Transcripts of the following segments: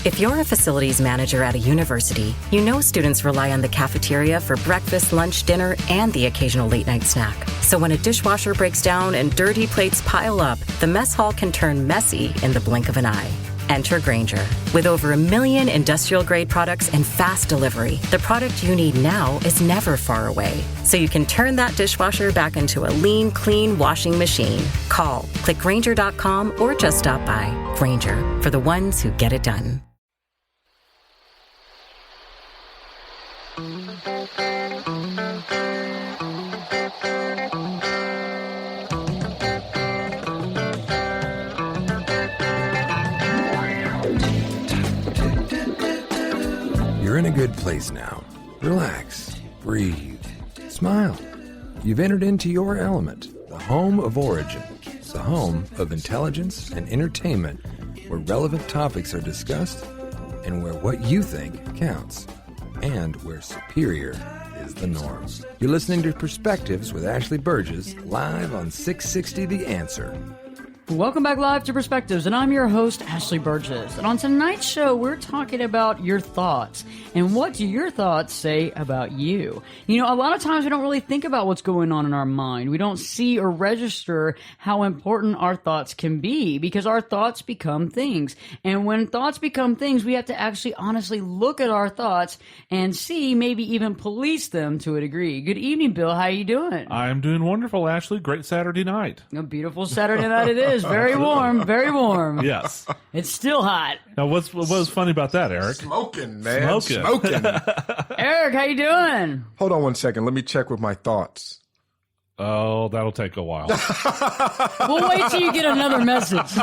If you're a facilities manager at a university, you know students rely on the cafeteria for breakfast, lunch, dinner, and the occasional late-night snack. So when a dishwasher breaks down and dirty plates pile up, the mess hall can turn messy in the blink of an eye. Enter Grainger. With over 1 million industrial-grade products and fast delivery, the product you need now is never far away. So you can turn that dishwasher back into a lean, clean washing machine. Call, click Grainger.com, or just stop by. Grainger, for the ones who get it done. You're in a good place now. Relax, breathe, smile. You've entered into your element, the home of origin. It's the home of intelligence and entertainment, where relevant topics are discussed and where what you think counts, and where superior is the norm. You're listening to Perspectives with Ashley Berges, live on 660 The Answer. Welcome back live to Perspectives, and I'm your host, Ashley Berges. And on tonight's show, we're talking about your thoughts. And what do your thoughts say about you? You know, a lot of times we don't really think about what's going on in our mind. We don't see or register how important our thoughts can be, because our thoughts become things. And when thoughts become things, we have to actually honestly look at our thoughts and see, maybe even police them to a degree. Good evening, Bill. How you doing? I'm doing wonderful, Ashley. Great Saturday night. A beautiful Saturday night it is. Very warm, very warm. Yes. It's still hot. Now, what was funny about that, Eric? Smoking, man. Smoking. Eric, how you doing? Hold on one second. Let me check with my thoughts. Oh, that'll take a while. We'll wait till you get another message.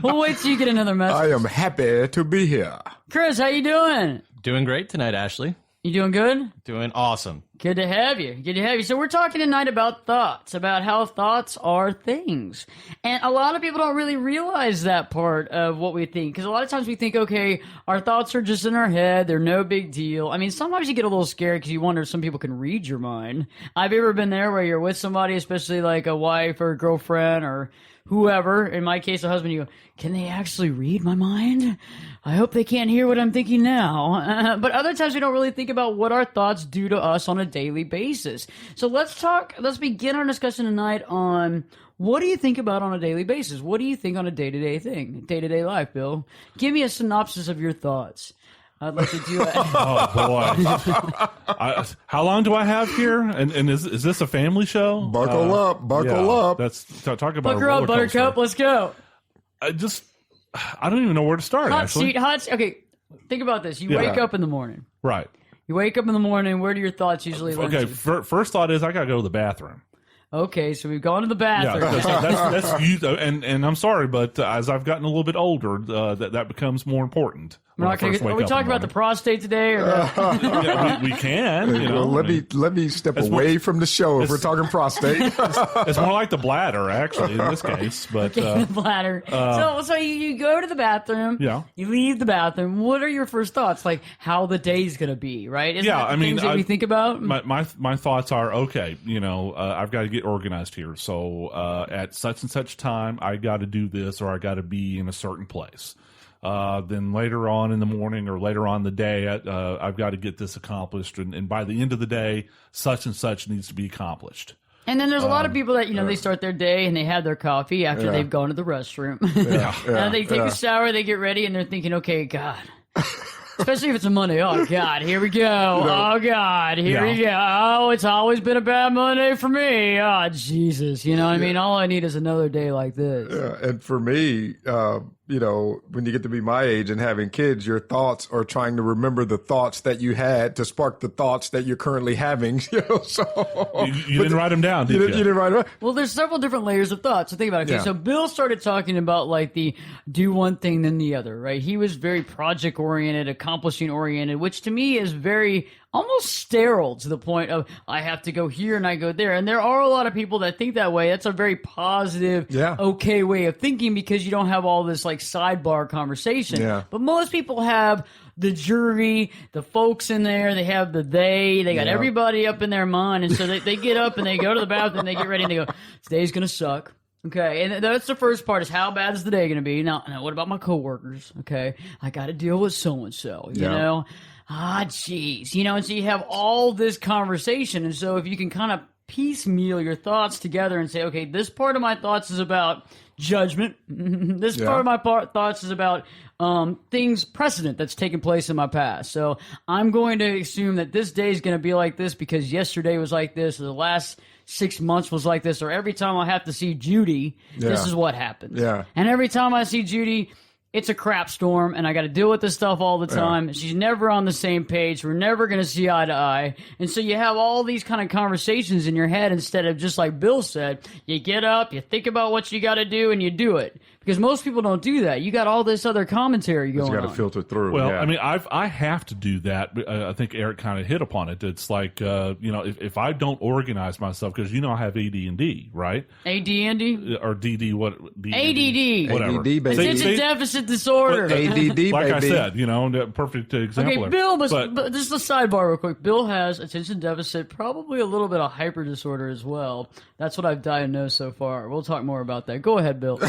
We'll wait till you get another message. I am happy to be here. Chris, how you doing? Doing great tonight, Ashley. You doing good? Doing awesome. Good to have you. Good to have you. So we're talking tonight about thoughts, about how thoughts are things. And a lot of people don't really realize that part of what we think. Because a lot of times we think, okay, our thoughts are just in our head. They're no big deal. I mean, sometimes you get a little scared because you wonder if some people can read your mind. Have you ever been there where you're with somebody, especially like a wife or a girlfriend or whoever, in my case, a husband, you go, can they actually read my mind? I hope they can't hear what I'm thinking now. But other times we don't really think about what our thoughts do to us on a daily basis. So let's begin our discussion tonight on what do you think about on a daily basis? What do you think on a day-to-day thing, day-to-day life, Bill? Give me a synopsis of your thoughts. I'd like to do it. Oh, boy. How long do I have here? And is this a family show? Buckle up. That's talk about Buckle up, Buttercup. Let's go. I don't even know where to start, actually. Okay, think about this. You wake up in the morning. Right. You wake up in the morning. Where do your thoughts usually lead Okay, to? first thought is I got to go to the bathroom. Okay, so we've gone to the bathroom. Yeah, that's and I'm sorry, but as I've gotten a little bit older, that becomes more important. Are we talking about the prostate today? Or yeah, we can. You know, let me step away from the show if we're talking prostate. It's more like the bladder, actually, in this case. But the bladder. So you go to the bathroom. Yeah. You leave the bathroom. What are your first thoughts? Like how the day's going to be, right? Isn't that the things that we think about? My thoughts are, okay, I've got to get organized here. So at such and such time, I got to do this, or I got to be in a certain place. Then later on in the morning or later on in the day, I've got to get this accomplished. And by the end of the day, such and such needs to be accomplished. And then there's a lot of people that, they start their day and they have their coffee after they've gone to the restroom. And they take a shower, they get ready, and they're thinking, okay, God. Especially if it's a Monday. Oh, God, here we go. Oh, God, here we go. Oh, it's always been a bad Monday for me. Oh, Jesus. You know what I mean? All I need is another day like this. Yeah, and for me, when you get to be my age and having kids, your thoughts are trying to remember the thoughts that you had to spark the thoughts that you're currently having. So you didn't write them down, did you? You didn't write them down. Well, there's several different layers of thought. So think about it. Okay, so Bill started talking about like the do one thing then the other, right? He was very project oriented, accomplishing oriented, which to me is very almost sterile to the point of I have to go here and I go there. And there are a lot of people that think that way. That's a very positive, okay way of thinking because you don't have all this like sidebar conversation. Yeah. But most people have the jury, the folks in there, they have they got everybody up in their mind. And so they get up and they go to the bathroom, they get ready and they go, today's going to suck. Okay, and that's the first part is how bad is the day going to be? Now, what about my coworkers? Okay, I got to deal with so-and-so, you know? Jeez. And so you have all this conversation, and so if you can kind of piecemeal your thoughts together and say, okay, this part of my thoughts is about judgment. This part of my thoughts is about things, precedent that's taken place in my past. So I'm going to assume that this day is going to be like this because yesterday was like this, or the last 6 months was like this, or every time I have to see Judy, this is what happens. Yeah. And every time I see Judy, it's a crap storm, and I got to deal with this stuff all the time. She's never on the same page. We're never going to see eye to eye. And so you have all these kind of conversations in your head instead of just like Bill said, you get up, you think about what you got to do, and you do it. Because most people don't do that. You got all this other commentary going on. You got to filter through. Well, I mean, I have to do that. I think Eric kind of hit upon it. It's like, if I don't organize myself, because I have AD&D, right? AD&D? Or DD, what? ADD. Whatever. ADD, baby. Attention deficit disorder. ADD, like I baby. said, the perfect example. Okay, Bill, but just a sidebar real quick. Bill has attention deficit, probably a little bit of hyper disorder as well. That's what I've diagnosed so far. We'll talk more about that. Go ahead, Bill.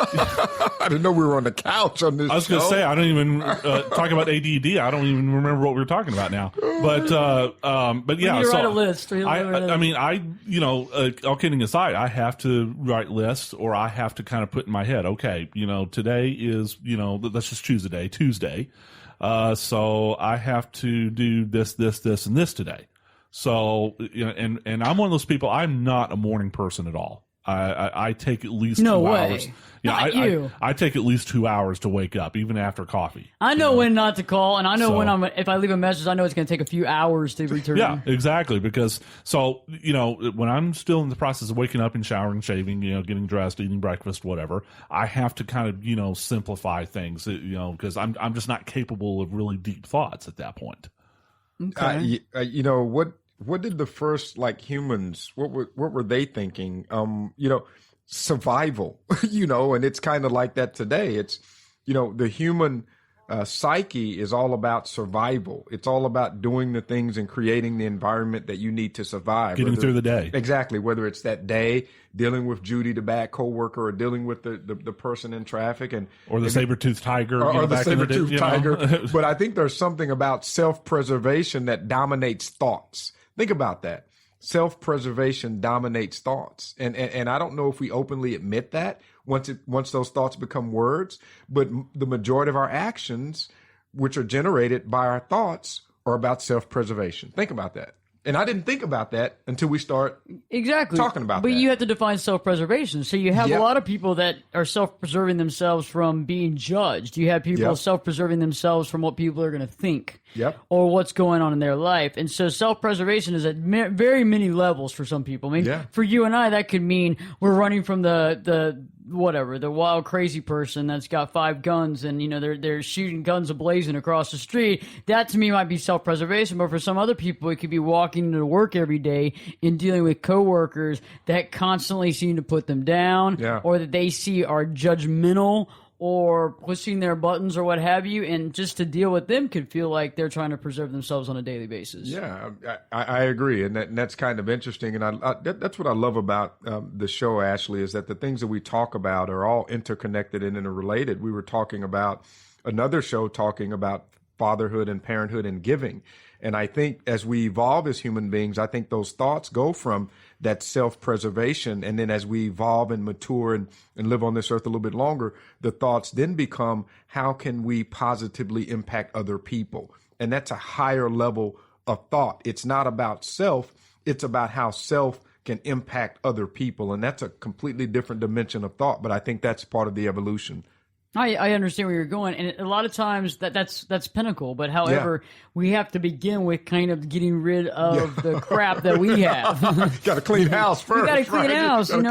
I didn't know we were on the couch on this I was going to say, I don't even talk about ADD. I don't even remember what we were talking about now. But yeah. We need to write a list. All kidding aside, I have to write lists, or I have to kind of put in my head, okay, today is, let's just choose a day, Tuesday. So I have to do this, and this today. So, and I'm one of those people, I'm not a morning person at all. I take at least 2 hours. I take at least 2 hours to wake up, even after coffee. I know when not to call, and I know if I leave a message, I know it's going to take a few hours to return. Yeah, exactly. Because when I'm still in the process of waking up and showering, shaving, getting dressed, eating breakfast, whatever, I have to kind of simplify things, because I'm just not capable of really deep thoughts at that point. Okay. What did the first humans? What were they thinking? Survival. And it's kind of like that today. It's the human psyche is all about survival. It's all about doing the things and creating the environment that you need to survive. Getting through the day. Exactly. Whether it's that day, dealing with Judy, the bad coworker, or dealing with the person in traffic, or the saber-toothed tiger, or the saber-toothed tiger. But I think there's something about self-preservation that dominates thoughts. Think about that. Self-preservation dominates thoughts. And I don't know if we openly admit that once those thoughts become words, but the majority of our actions, which are generated by our thoughts, are about self-preservation. Think about that. And I didn't think about that until we start talking about that. But you have to define self-preservation. So you have a lot of people that are self-preserving themselves from being judged. You have people self-preserving themselves from what people are going to think or what's going on in their life. And so self-preservation is at very many levels for some people. I mean, for you and I, that could mean we're running from the wild crazy person that's got 5 guns and they're shooting guns ablazing across the street. That to me might be self-preservation, but for some other people it could be walking to work every day and dealing with coworkers that constantly seem to put them down or that they see are judgmental or pushing their buttons or what have you, and just to deal with them could feel like they're trying to preserve themselves on a daily basis. Yeah, I agree, and that's kind of interesting, and that's what I love about the show, Ashley, is that the things that we talk about are all interconnected and interrelated. We were talking about another show talking about fatherhood and parenthood and giving, and I think as we evolve as human beings, I think those thoughts go from that self-preservation, and then as we evolve and mature and live on this earth a little bit longer, the thoughts then become, how can we positively impact other people? And that's a higher level of thought. It's not about self, it's about how self can impact other people, and that's a completely different dimension of thought, but I think that's part of the evolution. I understand where you're going, and a lot of times that's pinnacle. But however, we have to begin with kind of getting rid of the crap that we have. Got to clean house first. You got to clean house, you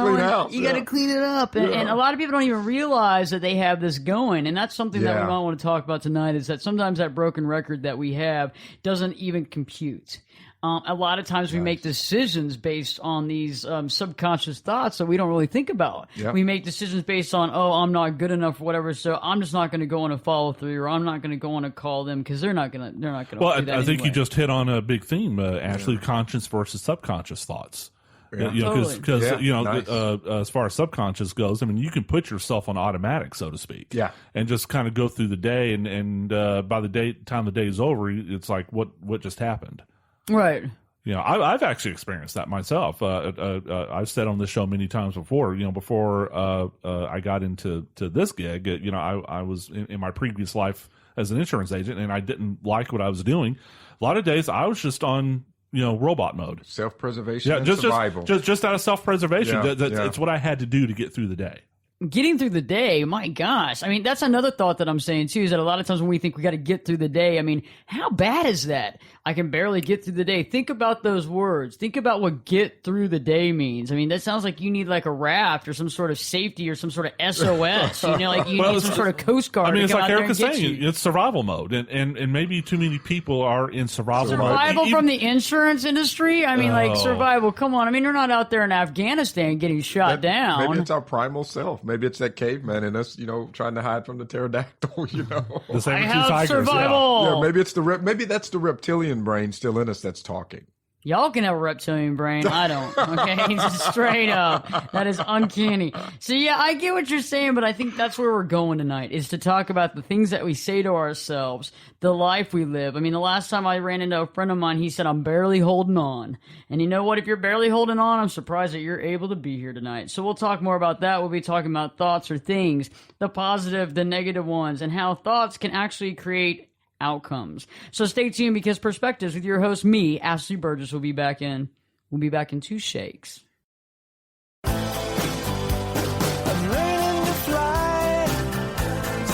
got to clean it up, and a lot of people don't even realize that they have this going, and that's something that we might want to talk about tonight. Is that sometimes that broken record that we have doesn't even compute. A lot of times we make decisions based on these subconscious thoughts that we don't really think about. Yep. We make decisions based on, I'm not good enough or whatever, so I'm just not going to go on a follow through, or I'm not going to go on a call them because they're not going to. Well, do that I think anyway. You just hit on a big theme, Ashley: conscious versus subconscious thoughts. Yeah. You know, Totally. because Yeah, you know, nice. as far as subconscious goes, I mean, you can put yourself on automatic, so to speak. Yeah. And just kind of go through the day, and by the time the day is over, it's like, what just happened? Right. You know, I've actually experienced that myself. I've said on this show many times before. You know, before I got into this gig, you know, I was in my previous life as an insurance agent, and I didn't like what I was doing. A lot of days, I was just on, you know, robot mode. Self-preservation and just survival. just out of self-preservation. Yeah, It's what I had to do to get through the day. Getting through the day, my gosh. I mean, that's another thought that I'm saying too, is that a lot of times when we think we got to get through the day, I mean, how bad is that? I can barely get through the day. Think about those words. Think about what get through the day means. I mean, that sounds like you need like a raft or some sort of safety or some sort of SOS. You know, like you need some sort of Coast Guard. I mean, to it's come like out there Eric was and get saying, you. it's survival mode, and maybe too many people are in survival mode. Survival Even- from the insurance industry? I mean, like survival. Come on. I mean, you're not out there in Afghanistan getting shot down. Maybe it's our primal self. Maybe it's that caveman in us, you know, trying to hide from the pterodactyl, you know. the I saber-tooth have tigers, survival. Yeah, maybe it's maybe that's the reptilian brain still in us that's talking. Y'all can have a reptilian brain. I don't. Okay, just straight up. That is uncanny. So yeah, I get what you're saying, but I think that's where we're going tonight, is to talk about the things that we say to ourselves, the life we live. I mean, the last time I ran into a friend of mine, he said, I'm barely holding on. And you know what? If you're barely holding on, I'm surprised that you're able to be here tonight. So we'll talk more about that. We'll be talking about thoughts or things, the positive, the negative ones, and how thoughts can actually create outcomes. So stay tuned, because Perspectives with your host, me, Ashley Berges, will be back in 2 shakes.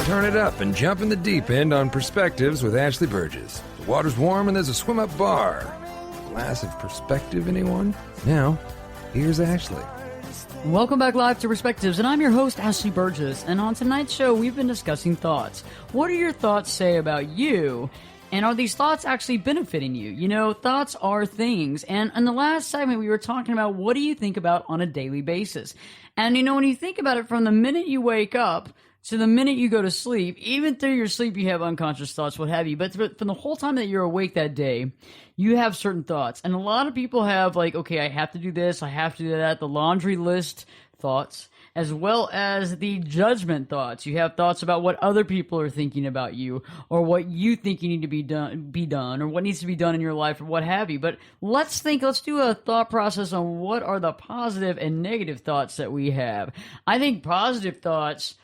Turn it up and jump in the deep end on Perspectives with Ashley Berges. The water's warm and there's a swim-up bar. Glass of perspective, anyone? Now, here's Ashley. Welcome back live to Perspectives, and I'm your host, Ashley Berges. And on tonight's show, we've been discussing thoughts. What do your thoughts say about you? And are these thoughts actually benefiting you? You know, thoughts are things. And in the last segment, we were talking about what do you think about on a daily basis? And you know, when you think about it, from the minute you wake up to the minute you go to sleep, even through your sleep, you have unconscious thoughts, what have you. But from the whole time that you're awake that day, you have certain thoughts. And a lot of people have, like, okay, I have to do this, I have to do that, the laundry list thoughts, as well as the judgment thoughts. You have thoughts about what other people are thinking about you, or what you think you need to be done, or what needs to be done in your life, or what have you. But let's do a thought process on what are the positive and negative thoughts that we have. I think positive thoughts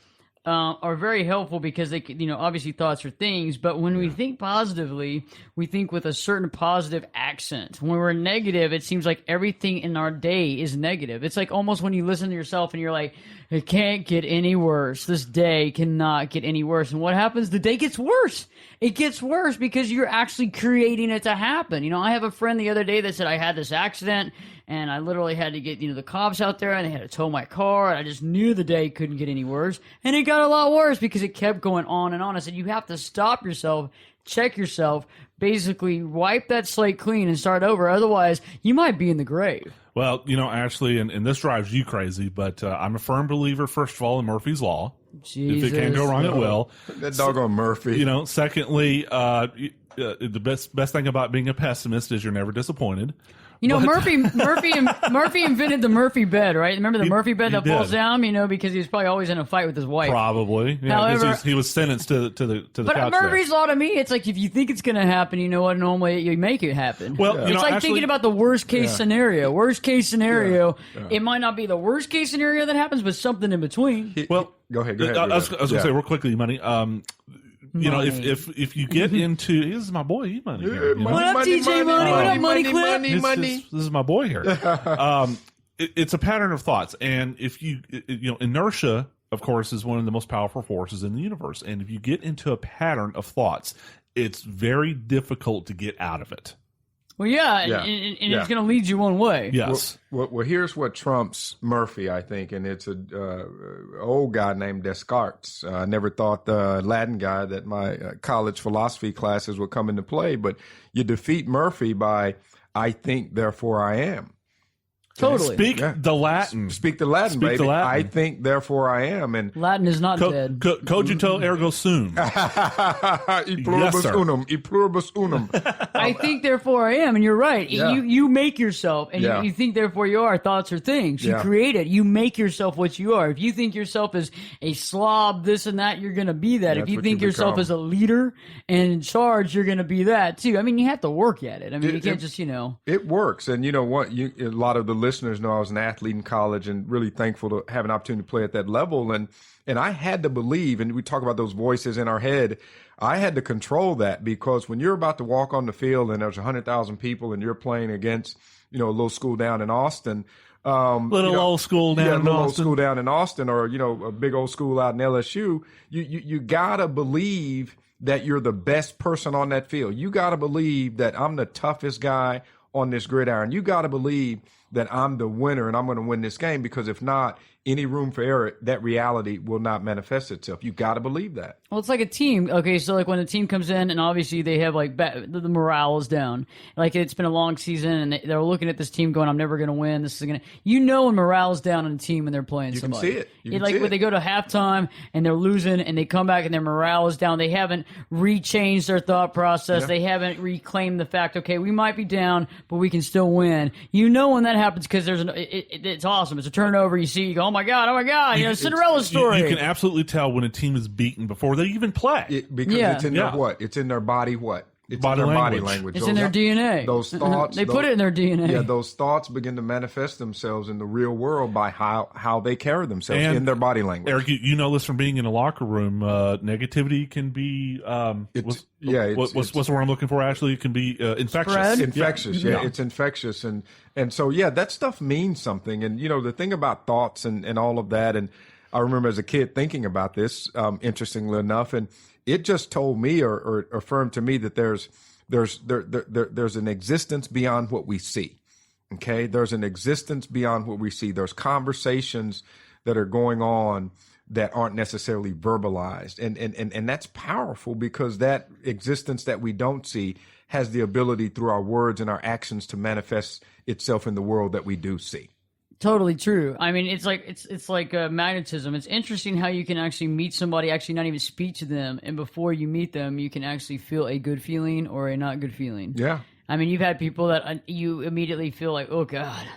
are very helpful, because they, you know, obviously thoughts are things, but when we think positively, we think with a certain positive accent. When we're negative, it seems like everything in our day is negative. It's like almost when you listen to yourself and you're like, it can't get any worse. This day cannot get any worse. And what happens? The day gets worse. It gets worse because you're actually creating it to happen. You know, I have a friend the other day that said, I had this accident and I literally had to get, you know, the cops out there and they had to tow my car. And I just knew the day couldn't get any worse. And it got a lot worse because it kept going on and on. I said, you have to stop yourself, check yourself, basically wipe that slate clean and start over. Otherwise, you might be in the grave. Well, you know, Ashley, and this drives you crazy, but I'm a firm believer, first of all, in Murphy's Law. Jesus. If it can go wrong, it will. That doggone Murphy. You know, secondly, the best thing about being a pessimist is you're never disappointed. You know, Murphy invented the Murphy bed, right? Remember the Murphy bed that falls down? You know, because he was probably always in a fight with his wife. Probably, yeah. However, he was sentenced to the but couch Murphy's Law to me, it's like if you think it's going to happen, you know what? Normally you make it happen. Well, it's you know, like actually, thinking about the worst case scenario. Worst case scenario, it might not be the worst case scenario that happens, but something in between. Well, go ahead. I was going to say real quickly, Money. You know, if you get into, this is my boy, E-Money. Here, you know? What up, TJ Money? What up, Money Clip? Money. This is my boy here. It's a pattern of thoughts, and if you know, inertia, of course, is one of the most powerful forces in the universe. And if you get into a pattern of thoughts, it's very difficult to get out of it. Well, and it's going to lead you one way. Yes. Well, here's what trumps Murphy, I think, and it's a old guy named Descartes. I never thought the Latin guy that my college philosophy classes would come into play, but you defeat Murphy by "I think, therefore I am." Totally. Speak the Latin. Speak the Latin, Speak baby. the Latin. I think, therefore I am. And Latin is not dead. Cogito ergo sum. e pluribus sir. unum. E pluribus unum. I think, therefore I am, and you're right. Yeah. You make yourself, and Yeah. you think, therefore you are. Thoughts are things. You Yeah. create it. You make yourself what you are. If you think yourself as a slob, this and that, you're going to be that. That's If you what think you yourself become. as a leader and in charge, you're going to be that too. I mean, you have to work at it. I mean, you can't just, It works. And you know what? A lot of the listeners know I was an athlete in college and really thankful to have an opportunity to play at that level. And I had to believe, and we talk about those voices in our head, I had to control that, because when you're about to walk on the field and there's 100,000 people and you're playing against, a little school down in Austin, Old school down in little old Austin. school down in Austin, or a big old school out in LSU, you gotta believe that you're the best person on that field. You gotta believe that I'm the toughest guy on this gridiron. You gotta believe that I'm the winner and I'm going to win this game, because if not, any room for error, that reality will not manifest itself. You got to believe that. Well, it's like a team. Okay, so like when a team comes in and obviously they have like the morale is down. Like it's been a long season and they're looking at this team going, I'm never going to win. This is going to, when morale is down on a team when they're playing You can somebody. see it. You can like see when it. they go to halftime and they're losing and they come back and their morale is down. They haven't rechanged their thought process. Yeah. They haven't reclaimed the fact, okay, we might be down, but we can still win. When that happens, because it's awesome. It's a turnover. You see, you go, oh my God. Cinderella story. You can absolutely tell when a team is beaten before they even play. Because Yeah. it's in their what? It's in their body what? It's Body in their body language. language. It's in their DNA. Those thoughts. They put it in their DNA. Yeah, those thoughts begin to manifest themselves in the real world by how they carry themselves And in their body language. Eric, you know this from being in a locker room. Negativity can be what's the word I'm looking for? Actually, it can be infectious. Spread? Infectious, yeah, it's infectious, and so that stuff means something. And the thing about thoughts and all of that, and I remember as a kid thinking about this, interestingly enough, and it just told me or affirmed to me that there's an existence beyond what we see. Okay, there's an existence beyond what we see. There's conversations that are going on that aren't necessarily verbalized, and that's powerful, because that existence that we don't see has the ability through our words and our actions to manifest itself in the world that we do see. Totally true. I mean, it's like magnetism. It's interesting how you can actually meet somebody, actually not even speak to them, and before you meet them, you can actually feel a good feeling or a not good feeling. Yeah. I mean, you've had people that you immediately feel like, oh God,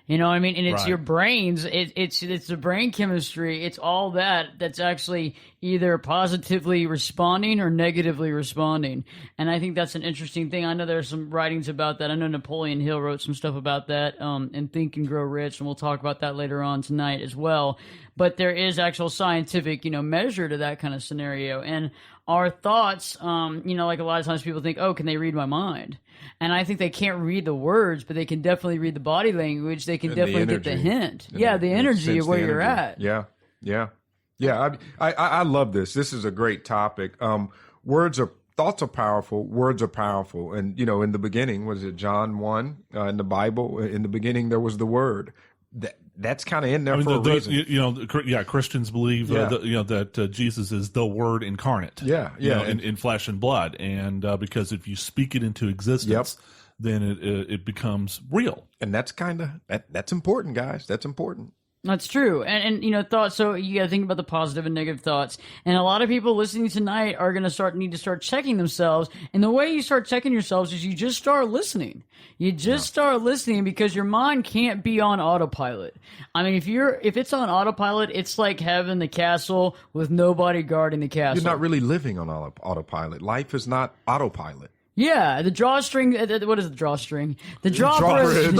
you know what I mean? And it's Right. your brains. It's the brain chemistry. It's all that's actually either positively responding or negatively responding. And I think that's an interesting thing. I know there's some writings about that. I know Napoleon Hill wrote some stuff about that in Think and Grow Rich, and we'll talk about that later on tonight as well. But there is actual scientific, measure to that kind of scenario. And our thoughts, like a lot of times people think, oh, can they read my mind? And I think they can't read the words, but they can definitely read the body language. They can And definitely the get the energy. hint. And Yeah, the energy sense of where the you're energy. at. Yeah. I love this. This is a great topic. Thoughts are powerful. Words are powerful. And, in the beginning, was it John 1 in the Bible? In the beginning, there was the Word. That's kind of in there for a reason. Christians believe that Jesus is the Word incarnate. In flesh and blood, and because if you speak it into existence, then it becomes real. And that's that's important, guys. That's important. That's true. And thoughts, so you got to think about the positive and negative thoughts. And a lot of people listening tonight are going to need to start checking themselves. And the way you start checking yourselves is you just start listening. You just start listening, because your mind can't be on autopilot. I mean, if it's on autopilot, it's like having the castle with nobody guarding the castle. You're not really living on autopilot. Life is not autopilot. Yeah, the drawstring. What is the drawstring? The drawstring.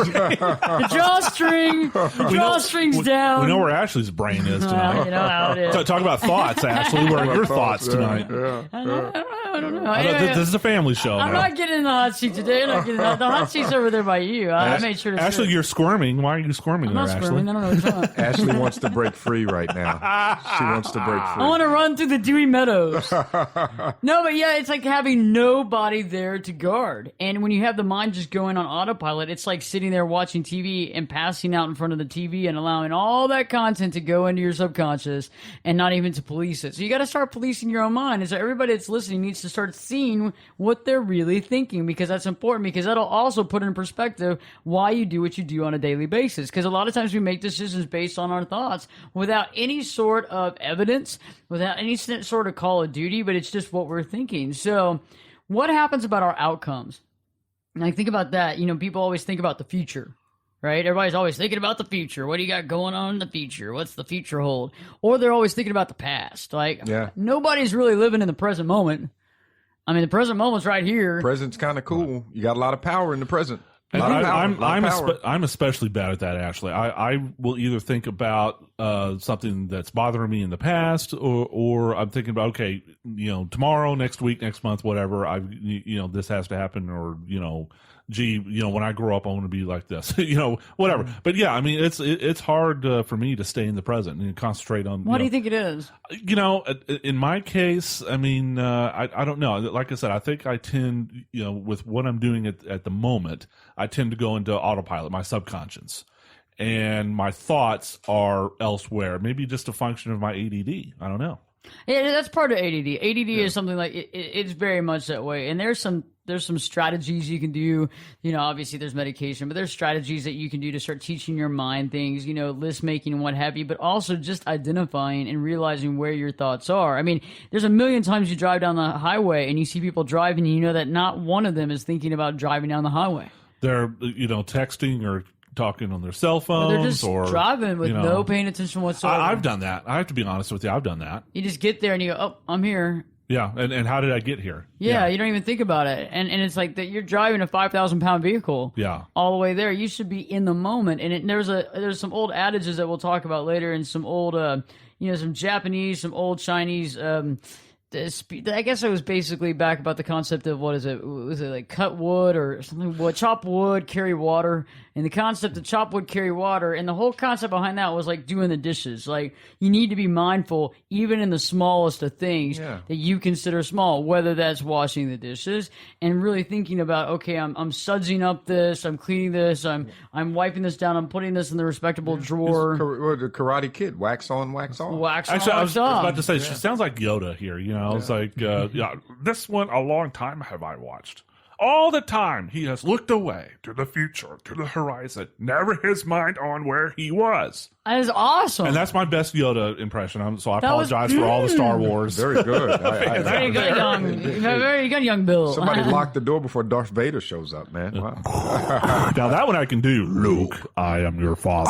The drawstring's down. We know where Ashley's brain is tonight. You know how it is. Talk about thoughts, Ashley. Where are your thoughts tonight? I don't know. This is a family show. I'm now. not getting in the hot seat today. The hot seat's over there by you. I made sure to Ashley, sit. you're squirming. Why are you squirming I'm there, not Ashley? squirming. I don't know what you're talking about. Ashley wants to break free right now. She wants to break free. I want to run through the dewy meadows. No, but yeah, it's like having nobody there there to guard. And when you have the mind just going on autopilot, it's like sitting there watching TV and passing out in front of the TV and allowing all that content to go into your subconscious and not even to police it. So you got to start policing your own mind. And so everybody that's listening needs to start seeing what they're really thinking, because that's important, because that'll also put in perspective why you do what you do on a daily basis. Because a lot of times we make decisions based on our thoughts without any sort of evidence, without any sort of call of duty, but it's just what we're thinking. So what happens about our outcomes? Like, think about that. You know, people always think about the future, right? Everybody's always thinking about the future. What do you got going on in the future? What's the future hold? Or they're always thinking about the past. Like, nobody's really living in the present moment. I mean, the present moment's right here. Present's kind of cool. You got a lot of power in the present. I'm especially bad at that, Ashley. I will either think about something that's bothering me in the past, or I'm thinking about, okay, tomorrow, next week, next month, whatever. This has to happen, or gee, when I grow up, I want to be like this, whatever. But yeah, I mean, it's hard for me to stay in the present and concentrate on. What do you think it is? In my case, I mean, I don't know. Like I said, I think I tend, with what I'm doing at the moment, I tend to go into autopilot, my subconscious, and my thoughts are elsewhere. Maybe just a function of my ADD. I don't know. Yeah, that's part of ADD. ADD is something like it's very much that way. And there's some strategies you can do. Obviously there's medication, but there's strategies that you can do to start teaching your mind things, list making and what have you, but also just identifying and realizing where your thoughts are. I mean, there's a million times you drive down the highway and you see people driving, and you know that not one of them is thinking about driving down the highway. They're, texting or talking on their cell phones, or they're just driving with no paying attention whatsoever. I've done that. I have to be honest with you. I've done that. You just get there and you go, oh, I'm here. Yeah, and how did I get here? Yeah, you don't even think about it. And it's like that you're driving a 5,000-pound vehicle all the way there. You should be in the moment. And there's some old adages that we'll talk about later, and some old, some Japanese, some old Chinese, I guess it was basically back about the concept of, what is it? Was it like cut wood or something? Chop wood, carry water. And the concept of chop wood, carry water. And the whole concept behind that was like doing the dishes. Like, you need to be mindful, even in the smallest of things that you consider small, whether that's washing the dishes and really thinking about, okay, I'm sudsing up this, I'm cleaning this, I'm wiping this down, I'm putting this in the respectable drawer. The Karate Kid, wax on, wax off. Wax on, Actually, wax I was off. about to say, she sounds like Yoda here. It's like, this one a long time have I watched. All the time he has looked away to the future, to the horizon, never his mind on where he was. That is awesome. And that's my best Yoda impression. So I apologize for all the Star Wars. Very good. Very good, young Bill. Somebody locked the door before Darth Vader shows up, man. Wow. Now that one I can do. Luke, I am your father.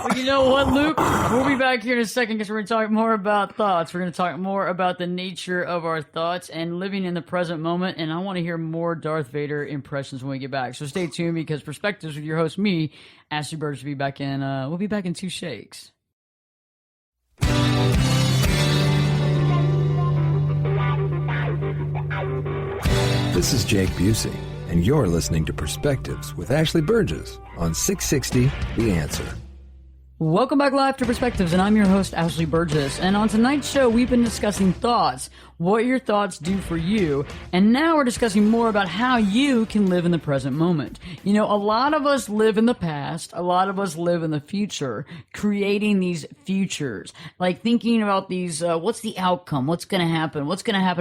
Well, you know what, Luke? We'll be back here in a second, because we're going to talk more about thoughts. We're going to talk more about the nature of our thoughts and living in the present moment. And I want to hear more Darth Vader impressions when we get back. So stay tuned, because Perspectives with your host, me, Ashley Berges, will be back in. We'll be back in 2 shakes. This is Jake Busey, and you're listening to Perspectives with Ashley Berges on 660 The Answer. Welcome back live to Perspectives, and I'm your host, Ashley Berges. And on tonight's show, we've been discussing thoughts, what your thoughts do for you, and now we're discussing more about how you can live in the present moment. A lot of us live in the past, a lot of us live in the future, creating these futures, like thinking about these, what's the outcome, what's going to happen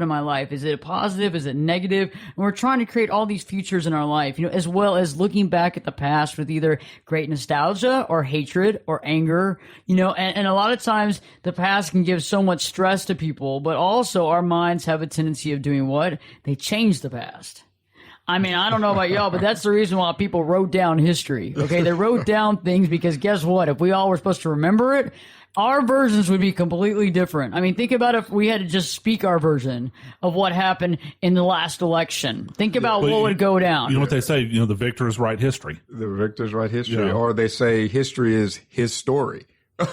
in my life, is it a positive, is it negative, and we're trying to create all these futures in our life, as well as looking back at the past with either great nostalgia or hatred or anger, and a lot of times the past can give so much stress to people, but also our minds have a tendency of doing what? They change the past. I mean, I don't know about y'all, but that's the reason why people wrote down history. Okay, they wrote down things because guess what? If we all were supposed to remember it, our versions would be completely different. I mean, think about if we had to just speak our version of what happened in the last election. Think about what would go down. You know what they say? The victors write history. The victors write history. Or they say history is his story. His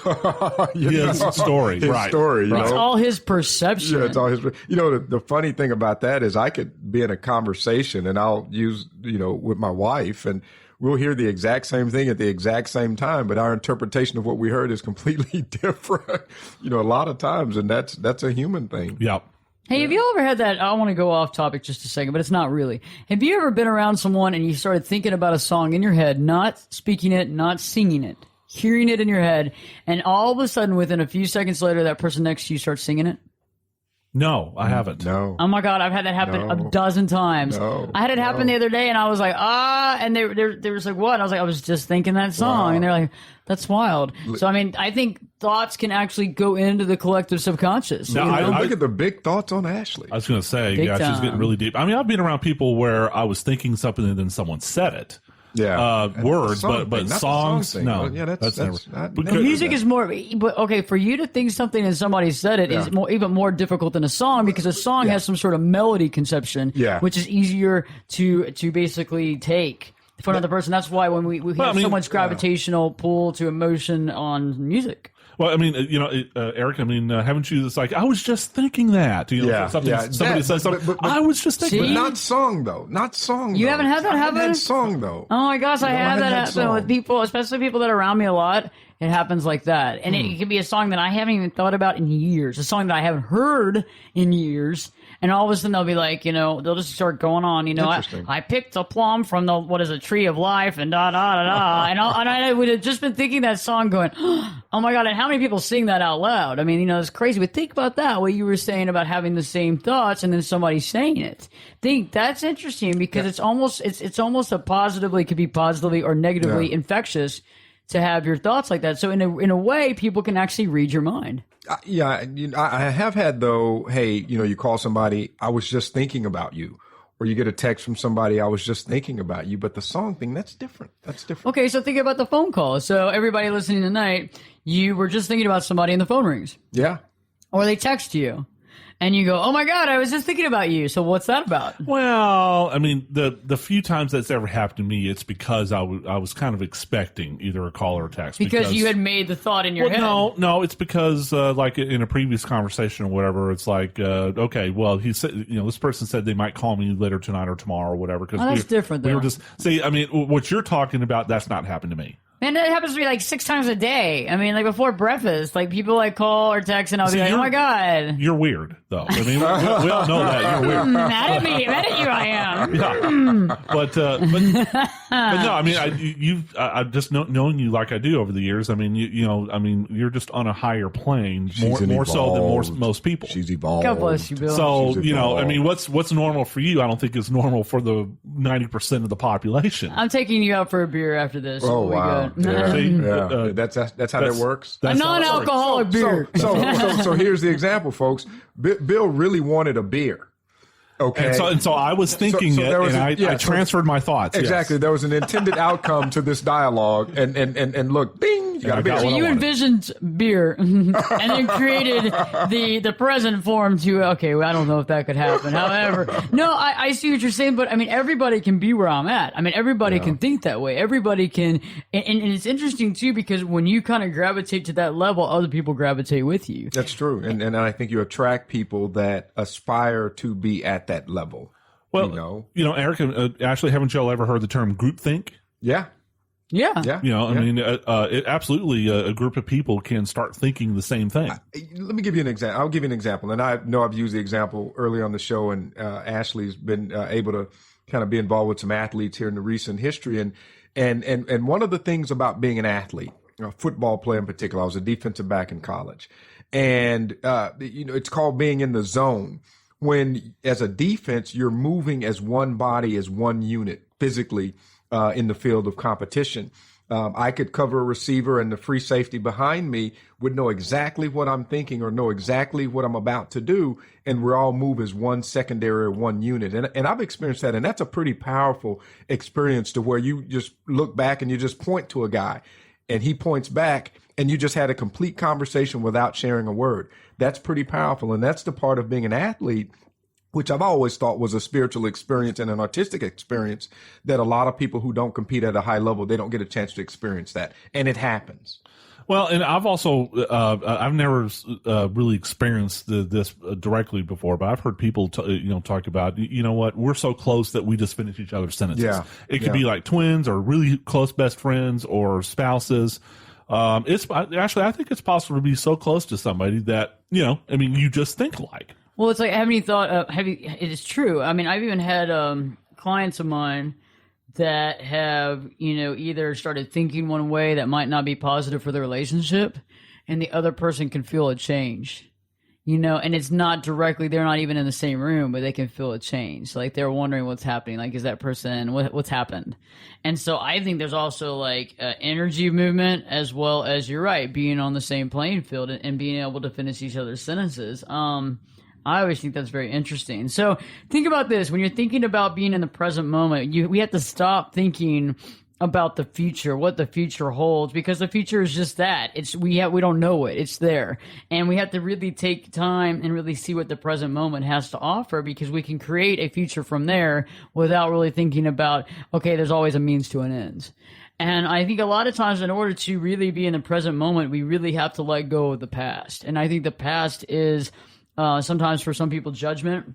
story. His right. story. It's all his perception. Yeah, it's all his. The funny thing about that is I could be in a conversation and I'll use, with my wife, and we'll hear the exact same thing at the exact same time, but our interpretation of what we heard is completely different, a lot of times. And that's a human thing. Yep. Hey, have you ever had that? I want to go off topic just a second, but it's not really. Have you ever been around someone and you started thinking about a song in your head, not speaking it, not singing it, hearing it in your head, and all of a sudden, within a few seconds later, that person next to you starts singing it? No, I haven't. No. Oh my God, I've had that happen a dozen times. No. I had it happen the other day, and I was like, and they was like, what? And I was like, I was just thinking that song, and they're like, that's wild. So I mean, I think thoughts can actually go into the collective subconscious. Now, I Look at the big thoughts on Ashley. I was going to say, Big yeah, she's time. getting really deep. I mean, I've been around people where I was thinking something and then someone said it. Yeah. Words, Song but thing, not the songs, song thing. no. Well, yeah, that's never. I Because- never Music did is more, but okay, for you to think something and somebody said it is even more difficult than a song, because a song has some sort of melody conception, which is easier to basically take for another person. That's why when we have so much gravitational pull to emotion on music. Well, I mean, Eric, I mean, haven't you, it's like, I was just thinking that. You know, somebody says something, but I was just thinking But that. not song, though. Not song, You though. haven't had that I haven't happen? had song, though. Oh my gosh, I No, I have haven't that had happen song. with people, especially people that are around me a lot. It happens like that. And it can be a song that I haven't even thought about in years, a song that I haven't heard in years. And all of a sudden they'll be like, they'll just start going on, I picked a plum from the tree of life and da da da da. And I would have just been thinking that song going, oh my God, and how many people sing that out loud? I mean, it's crazy. But think about that, what you were saying about having the same thoughts and then somebody saying it. Think that's interesting, because it's almost a positively, could be positively or negatively infectious to have your thoughts like that. So in a way, people can actually read your mind. I have had, though, hey, you call somebody, I was just thinking about you. Or you get a text from somebody, I was just thinking about you. But the song thing, that's different. That's different. Okay, so think about the phone call. So everybody listening tonight, you were just thinking about somebody and the phone rings. Yeah. Or they text you. And you go, oh my God, I was just thinking about you. So what's that about? Well, I mean, the few times that's ever happened to me, it's because I was kind of expecting either a call or a text. Because you had made the thought in your head. No, it's because like in a previous conversation or whatever, it's like, okay, well, he said, this person said they might call me later tonight or tomorrow or whatever. Because that's different, though. We were just, see, I mean, what you're talking about, that's not happened to me. Man, that happens to me like 6 times a day. I mean, like before breakfast, like people like call or text, and I'll be like, "Oh my God, you're weird." Though I mean, we all know that you're weird. Mad at me, mad at you, I am. Yeah, but no, I mean, I just knowing you like I do over the years. I mean, I mean, you're just on a higher plane, more so than most people. She's evolved. God bless you, Bill. So I mean, what's normal for you? I don't think is normal for the 90% of the population. I'm taking you out for a beer after this. Oh, We'll be wow. good. Yeah. See, Yeah. That's how that works. A non-alcoholic beer. So here's the example, folks. Bill really wanted a beer. Okay. And so I was thinking there was I transferred my thoughts. Exactly. Yes. There was an intended outcome to this dialogue, and look, bing, you got a beer. So you envisioned beer and then created the present form to, okay, well, I don't know if that could happen. However, no, I see what you're saying, but I mean, everybody can be where I'm at. I mean, everybody can think that way. Everybody can, and it's interesting too, because when you kind of gravitate to that level, other people gravitate with you. That's true. And I think you attract people that aspire to be at that level. Well, Eric, Ashley, haven't y'all ever heard the term groupthink? Yeah. Yeah. I mean, it absolutely a group of people can start thinking the same thing. Let me give you an example. I'll give you an example. And I know I've used the example early on the show, and Ashley's been able to kind of be involved with some athletes here in the recent history. And one of the things about being an athlete, a football player in particular, I was a defensive back in college. And, it's called being in the zone. When, as a defense, you're moving as one body, as one unit physically in the field of competition. I could cover a receiver, and the free safety behind me would know exactly what I'm thinking or know exactly what I'm about to do. And we all move as one secondary or one unit. And I've experienced that. And that's a pretty powerful experience, to where you just look back and you just point to a guy and he points back, and you just had a complete conversation without sharing a word. That's pretty powerful. And that's the part of being an athlete, which I've always thought was a spiritual experience and an artistic experience, that a lot of people who don't compete at a high level, they don't get a chance to experience that. And it happens. Well, and I've also, I've never really experienced this directly before, but I've heard people, talk about, what, we're so close that we just finish each other's sentences. Yeah. It could be like twins or really close best friends or spouses. It's actually, I think it's possible to be so close to somebody that, you just think alike. Well, it's like, have you thought? It is true. I mean, I've even had clients of mine that have, either started thinking one way that might not be positive for the relationship, and the other person can feel a change. And it's not directly, they're not even in the same room, but they can feel a change. Like they're wondering what's happening. Like, is that person, what's happened? And so I think there's also like energy movement, as well as, you're right, being on the same playing field and being able to finish each other's sentences. I always think that's very interesting. So think about this. When you're thinking about being in the present moment, we have to stop thinking about the future, what the future holds, because the future is just that. We don't know it. It's there. And we have to really take time and really see what the present moment has to offer, because we can create a future from there without really thinking about, okay, there's always a means to an end. And I think a lot of times, in order to really be in the present moment, we really have to let go of the past. And I think the past is sometimes, for some people, judgment.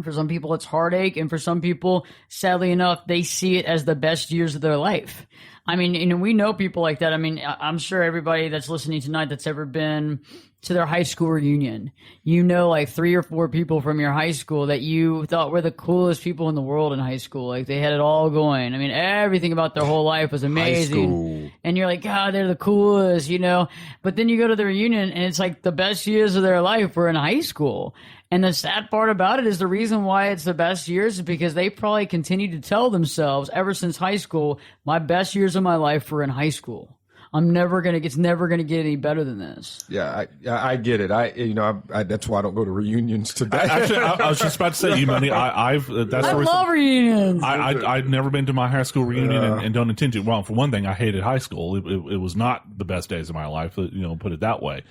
For some people, it's heartache. And for some people, sadly enough, they see it as the best years of their life. I mean, we know people like that. I mean, I'm sure everybody that's listening tonight that's ever been to their high school reunion, like 3 or 4 people from your high school that you thought were the coolest people in the world in high school. Like, they had it all going. I mean, everything about their whole life was amazing. And you're like, God, they're the coolest, But then you go to the reunion and it's like the best years of their life were in high school. And the sad part about it is, the reason why it's the best years is because they probably continue to tell themselves ever since high school, my best years of my life were in high school. It's never gonna get any better than this. Yeah, I get it. I that's why I don't go to reunions today. Actually, I was just about to say, I love reunions. I've never been to my high school reunion and don't intend to. Well, for one thing, I hated high school. It was not the best days of my life. Put it that way.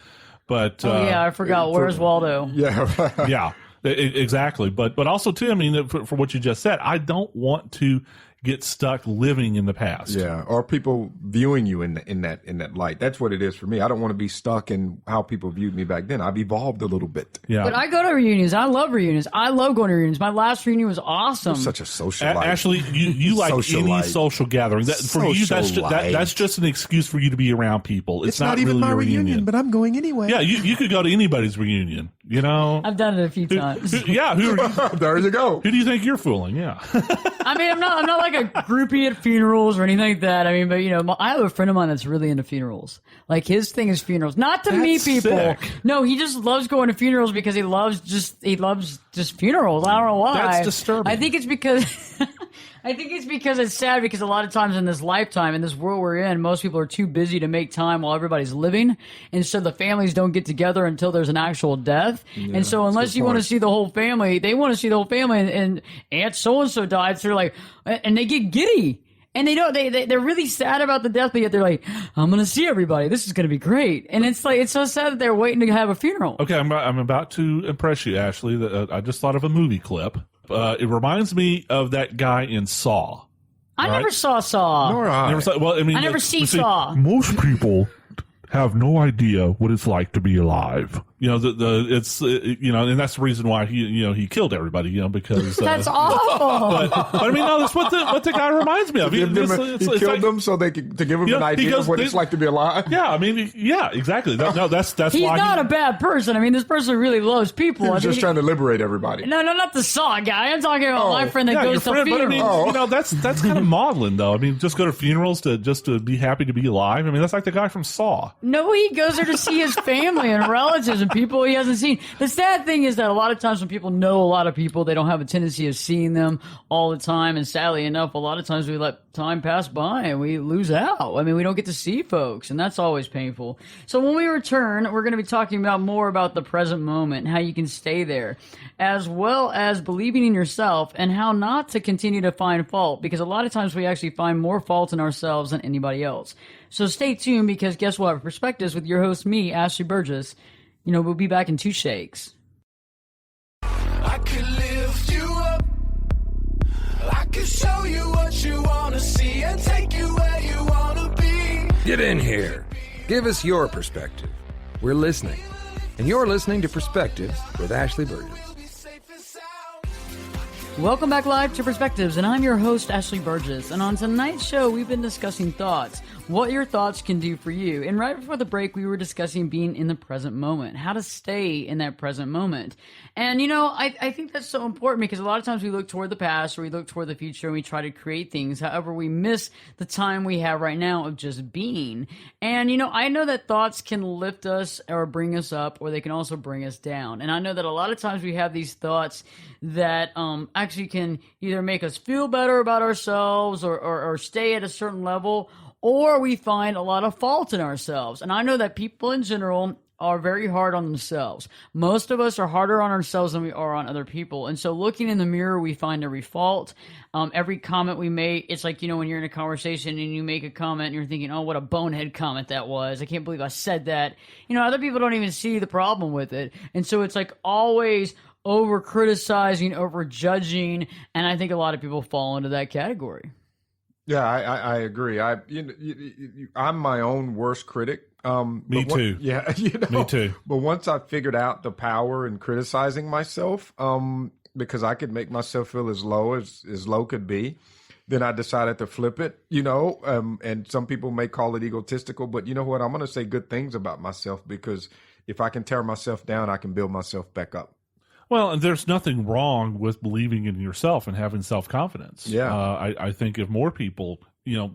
But I forgot. Where's Waldo? Yeah, yeah, exactly. But also too, I mean, for what you just said, I don't want to get stuck living in the past. Yeah, or people viewing you in that light. That's what it is for me. I don't want to be stuck in how people viewed me back then. I've evolved a little bit. Yeah, but I go to reunions. I love reunions. I love going to reunions. My last reunion was awesome. You're such a socialite. Ashley, you like any social gathering. For you, that's just an excuse for you to be around people. It's not even really my your reunion, but I'm going anyway. Yeah, you could go to anybody's reunion. I've done it a few times. Who are you? There you go. Who do you think you're fooling? Yeah. I mean, I'm not like a groupie at funerals or anything like that. I mean, but I have a friend of mine that's really into funerals. Like, his thing is funerals, not to meet people. Sick. No, he just loves going to funerals because he loves just funerals. I don't know why. That's disturbing. I think it's because it's sad, because a lot of times in this lifetime, in this world we're in, most people are too busy to make time while everybody's living. And so the families don't get together until there's an actual death. Yeah, and so unless you want to see the whole family, they want to see the whole family, and Aunt so-and-so died. So they're like, and they get giddy. And they're really sad about the death, but yet they're like, I'm going to see everybody. This is going to be great. And it's like, it's so sad that they're waiting to have a funeral. Okay, I'm about to impress you, Ashley. I just thought of a movie clip. It reminds me of that guy in Saw. I never saw Saw. Nor I. I never see Saw. Most people have no idea what it's like to be alive. And that's the reason why he killed everybody. Because that's awful. But I mean, no, that's what the guy reminds me of. He killed them so to give him an idea of what it's like to be alive. Yeah, I mean, yeah, exactly. That's he's why not a bad person. I mean, this person really loves people. He was just trying to liberate everybody. No, not the Saw guy. I'm talking about my friend that goes to funerals. But I mean, that's kind of maudlin, though. I mean, just go to funerals to be happy to be alive. I mean, that's like the guy from Saw. No, he goes there to see his family and relatives and people he hasn't seen. The sad thing is that a lot of times when people know a lot of people, they don't have a tendency of seeing them all the time. And sadly enough, a lot of times we let time pass by and we lose out. I mean, we don't get to see folks, and that's always painful. So when we return, we're going to be talking about more about the present moment and how you can stay there, as well as believing in yourself and how not to continue to find fault, because a lot of times we actually find more fault in ourselves than anybody else. So stay tuned, because guess what? Perspectives with your host, me, Ashley Berges. We'll be back in 2 shakes. I could lift you up. I could show you what you want to see and take you where you want to be. Get in here. Give us your perspective. We're listening. And you're listening to Perspectives with Ashley Berges. Welcome back live to Perspectives, and I'm your host, Ashley Berges. And on tonight's show, we've been discussing thoughts, what your thoughts can do for you. And right before the break, we were discussing being in the present moment, how to stay in that present moment. And, I think that's so important because a lot of times we look toward the past or we look toward the future and we try to create things. However, we miss the time we have right now of just being. And, I know that thoughts can lift us or bring us up, or they can also bring us down. And I know that a lot of times we have these thoughts that actually can either make us feel better about ourselves or stay at a certain level, or we find a lot of fault in ourselves. And I know that people in general are very hard on themselves. Most of us are harder on ourselves than we are on other people. And so looking in the mirror, we find every fault. Every comment we make, it's like, when you're in a conversation and you make a comment and you're thinking, oh, what a bonehead comment that was. I can't believe I said that. Other people don't even see the problem with it. And so it's like always over criticizing, over judging. And I think a lot of people fall into that category. Yeah, I agree. I'm my own worst critic. Me too. Yeah, Me too. But once I figured out the power in criticizing myself, because I could make myself feel as low could be, then I decided to flip it. And some people may call it egotistical, but you know what? I'm going to say good things about myself, because if I can tear myself down, I can build myself back up. Well, and there's nothing wrong with believing in yourself and having self-confidence. Yeah. I think if more people,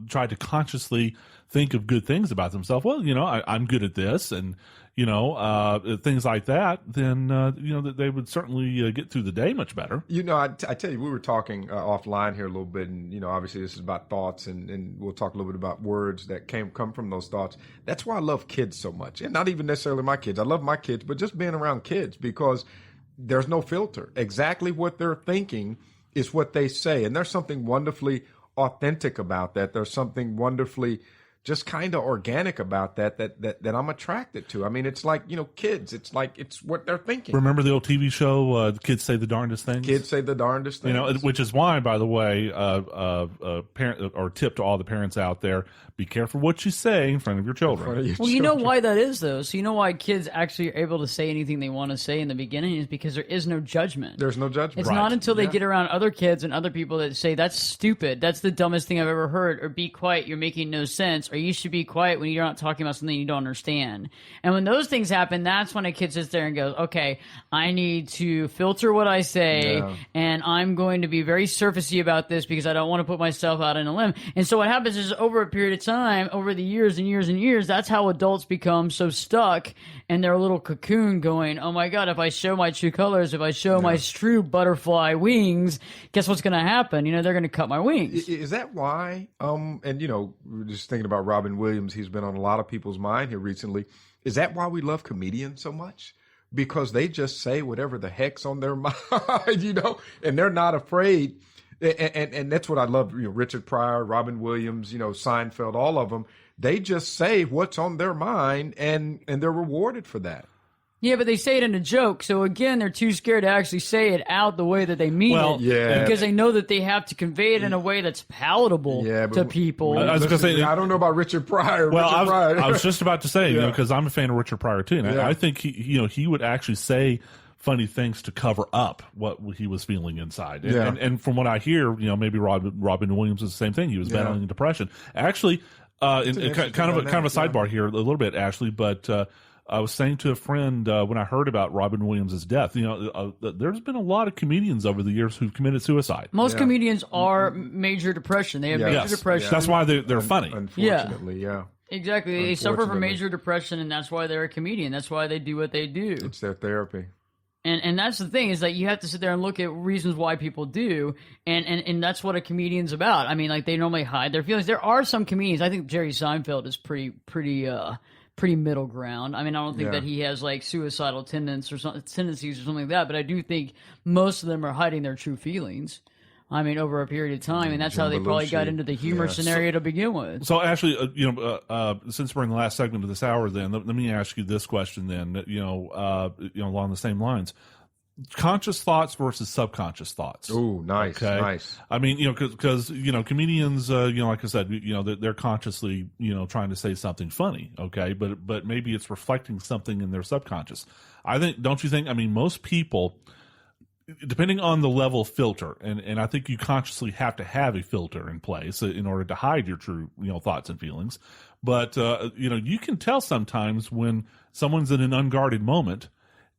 try to consciously think of good things about themselves, well, I'm good at this, and, things like that, then, that they would certainly get through the day much better. I tell you, we were talking offline here a little bit, and, obviously this is about thoughts, and we'll talk a little bit about words that come from those thoughts. That's why I love kids so much, and not even necessarily my kids. I love my kids, but just being around kids, because there's no filter. Exactly what they're thinking is what they say. And there's something wonderfully authentic about that. There's something wonderfully just kind of organic about that I'm attracted to. I mean, it's like, kids, it's like, it's what they're thinking. Remember the old TV show, Kids Say the Darndest Things? Kids say the darndest things. Which is why, by the way, parent or tip to all the parents out there, be careful what you say in front of your children. Well, you know why that is, though. So you know why kids actually are able to say anything they want to say in the beginning is because there is no judgment. There's no judgment. It's not until they get around other kids and other people that say, that's stupid, that's the dumbest thing I've ever heard, or be quiet, you're making no sense, or you should be quiet when you're not talking about something you don't understand. And when those things happen, that's when a kid sits there and goes, okay, I need to filter what I say, and I'm going to be very surfacey about this because I don't want to put myself out on a limb. And so what happens is, over a period of time, over the years and years and years, that's how adults become so stuck in their little cocoon going, oh my God, if I show my true colors, if I show my true butterfly wings, guess what's going to happen? They're going to cut my wings. Is that why? And, we're just thinking about Robin Williams. He's been on a lot of people's mind here recently. Is that why we love comedians so much? Because they just say whatever the heck's on their mind, and they're not afraid. And that's what I love. Richard Pryor, Robin Williams, Seinfeld, all of them. They just say what's on their mind, and they're rewarded for that. Yeah, but they say it in a joke. So again, they're too scared to actually say it out the way that they mean it. Yeah. Because they know that they have to convey it in a way that's palatable to people. I was going to say, I don't know about Richard Pryor. Well, I was just about to say, because I'm a fan of Richard Pryor too, and I think he would actually say funny things to cover up what he was feeling inside. And from what I hear, maybe Robin Williams is the same thing. He was battling depression. Actually, kind of a sidebar here a little bit, Ashley, but I was saying to a friend when I heard about Robin Williams' death, there's been a lot of comedians over the years who've committed suicide. Most comedians are major depression. They have major depression. That's why they're funny. Unfortunately, Exactly. They suffer from major depression, and that's why they're a comedian. That's why they do what they do. It's their therapy. And that's the thing, is that you have to sit there and look at reasons why people do, and that's what a comedian's about. I mean, like, they normally hide their feelings. There are some comedians. I think Jerry Seinfeld is pretty middle ground. I mean, I don't think that he has like suicidal tendencies or something like that, but I do think most of them are hiding their true feelings. I mean, over a period of time, and that's how they probably got into the humor scenario to begin with. So, Ashley, since we're in the last segment of this hour, then let me ask you this question. Then, along the same lines, conscious thoughts versus subconscious thoughts. Oh, nice, okay? Nice. I mean, because comedians, like I said, they're consciously, trying to say something funny, okay, but maybe it's reflecting something in their subconscious. Don't you think? I mean, most people, depending on the level of filter, and I think you consciously have to have a filter in place in order to hide your true, thoughts and feelings. But, you can tell sometimes when someone's in an unguarded moment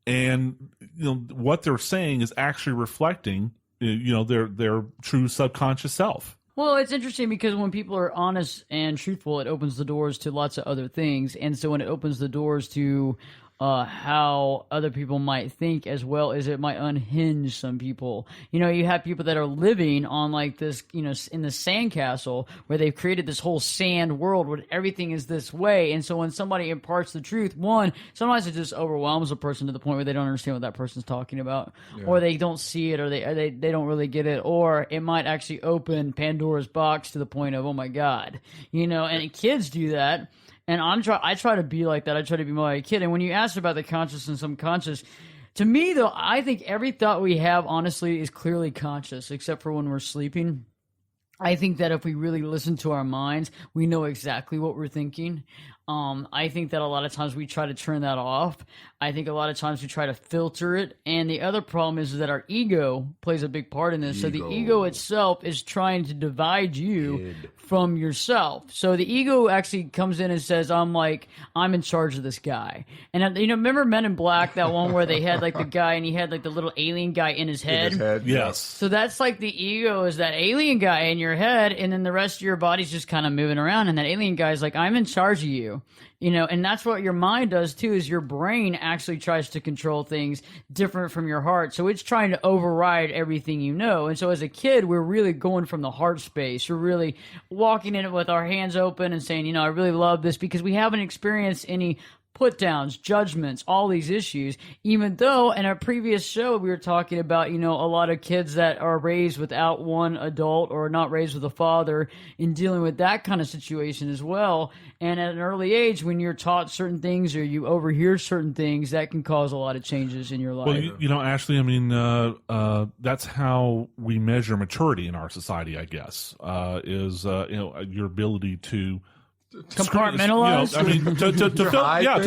and, what they're saying is actually reflecting, their true subconscious self. Well, it's interesting because when people are honest and truthful, it opens the doors to lots of other things. And so when it opens the doors to how other people might think, as well as it might unhinge some people. You have people that are living on like this, in the sandcastle where they've created this whole sand world where everything is this way. And so when somebody imparts the truth, one, sometimes it just overwhelms a person to the point where they don't understand what that person's talking about, or they don't see it, or they don't really get it, or it might actually open Pandora's box to the point of, oh my God, and kids do that. And I try to be like that. I try to be more like a kid. And when you asked about the conscious and subconscious, to me, though, I think every thought we have, honestly, is clearly conscious, except for when we're sleeping. I think that if we really listen to our minds, we know exactly what we're thinking. I think that a lot of times we try to turn that off. I think a lot of times we try to filter it. And the other problem is that our ego plays a big part in this. So the ego itself is trying to divide you from yourself. So the ego actually comes in and says, I'm in charge of this guy. And remember Men in Black, that one where they had like the guy and he had like the little alien guy in his head? Yes. So that's like the ego is that alien guy in your head, and then the rest of your body's just kind of moving around, and that alien guy's like, I'm in charge of you. And that's what your mind does too, is your brain actually tries to control things different from your heart. So it's trying to override everything you know. And so as a kid, we're really going from the heart space. We're really walking in it with our hands open and saying, I really love this, because we haven't experienced any put downs, judgments, all these issues, even though in our previous show we were talking about, a lot of kids that are raised without one adult or not raised with a father in dealing with that kind of situation as well. And at an early age, when you're taught certain things or you overhear certain things, that can cause a lot of changes in your life. Well, Ashley, that's how we measure maturity in our society, I guess, is your ability to compartmentalize. To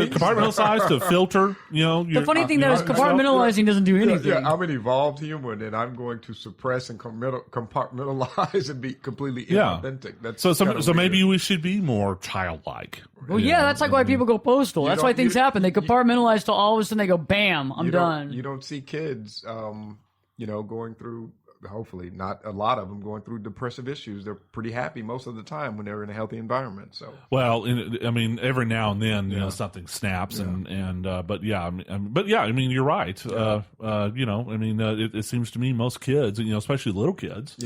compartmentalize, to filter. The funny thing though is compartmentalizing doesn't do anything. Yeah, I'm an evolved human, and I'm going to suppress and compartmentalize and be completely inauthentic. That's so maybe we should be more childlike. Well, that's like why people go postal. That's why things happen. They compartmentalize till all of a sudden they go, bam, I'm done. You don't see kids, going through. Hopefully not a lot of them going through depressive issues. They're pretty happy most of the time when they're in a healthy environment. So, well, every now and then, something snaps but you're right. It seems to me most kids, especially little kids,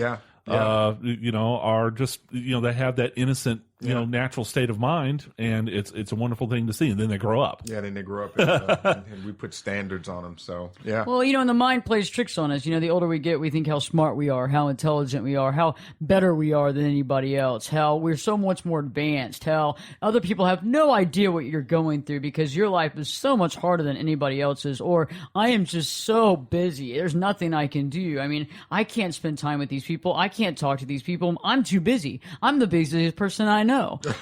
are just, they have that innocent, natural state of mind, and it's a wonderful thing to see. And then they grow up. Yeah, then they grow up, and we put standards on them. So, yeah. Well, and the mind plays tricks on us. The older we get, we think how smart we are, how intelligent we are, how better we are than anybody else, how we're so much more advanced, how other people have no idea what you're going through because your life is so much harder than anybody else's, or I am just so busy. There's nothing I can do. I can't spend time with these people. I can't talk to these people. I'm too busy. I'm the busiest person I know.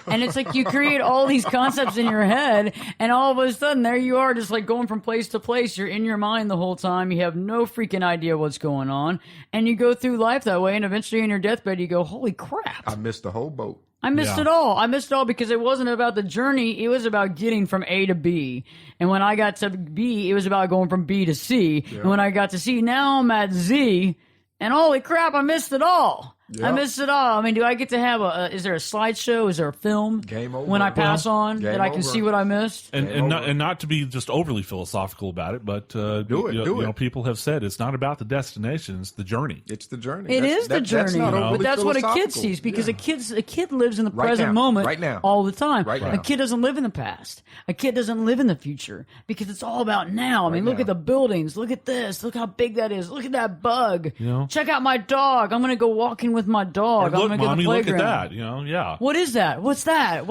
And it's like you create all these concepts in your head, and all of a sudden there you are, just like going from place to place. You're in your mind the whole time. You have no freaking idea what's going on, and you go through life that way, and eventually in your deathbed you go, holy crap, I missed the whole boat. I missed it all. I missed it all because it wasn't about the journey. It was about getting from A to B. And when I got to B, it was about going from B to C. Yeah. And when I got to C, now I'm at Z, and holy crap, I missed it all. Yep. I missed it all. Do I get to have is there a slideshow? Is there a film? Game over. When I pass on that I can see what I missed? And not to be just overly philosophical about it, but do it. People have said it's not about the destination, it's the journey. It's the journey. It is the journey. But that's what a kid sees, because a kid lives in the present moment right now. all the time. Right now. A kid doesn't live in the past. A kid doesn't live in the future because it's all about now. Look at the buildings. Look at this. Look how big that is. Look at that bug. Check out my dog. I'm going to go walking with my dog. Look, Mommy, look at that. Yeah. What is that? What's that?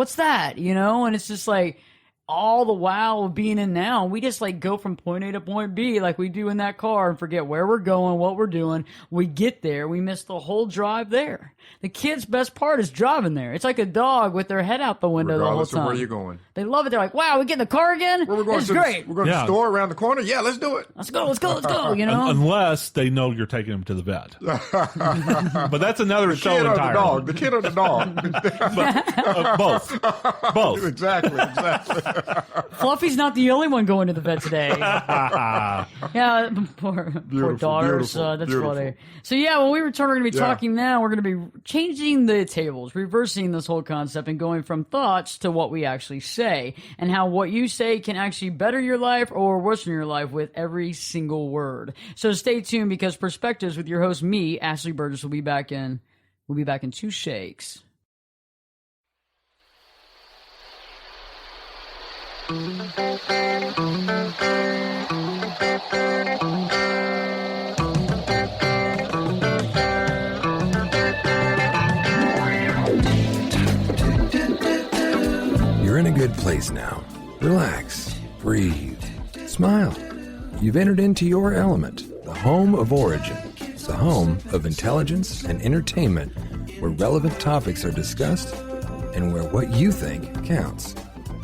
And it's just like, all the while of being in now. We just like go from point A to point B like we do in that car and forget where we're going, what we're doing. We get there, we miss the whole drive there. The kid's best part is driving there. It's like a dog with their head out the window Regardless the whole of time. where you're going. They love it. They're like, wow, we get in the car again? Where we're going It's to great. We're going to the store around the corner? Yeah, let's do it. Let's go, you know? Unless they know you're taking them to the vet. But that's another show Kid or the entirely. dog. The kid or the dog. Both. Exactly. Fluffy's not the only one going to the vet today. Yeah, poor daughters. That's beautiful. funny. So yeah, when we return, we're going to be talking now. We're going to be changing the tables, reversing this whole concept, and going from thoughts to what we actually say, and how what you say can actually better your life or worsen your life with every single word. So stay tuned, because Perspectives with your host, me, Ashley Berges, will be back in 2 shakes. You're in a good place now. Relax, breathe, smile. You've entered into your element, the home of origin. It's the home of intelligence and entertainment, where relevant topics are discussed and where what you think counts,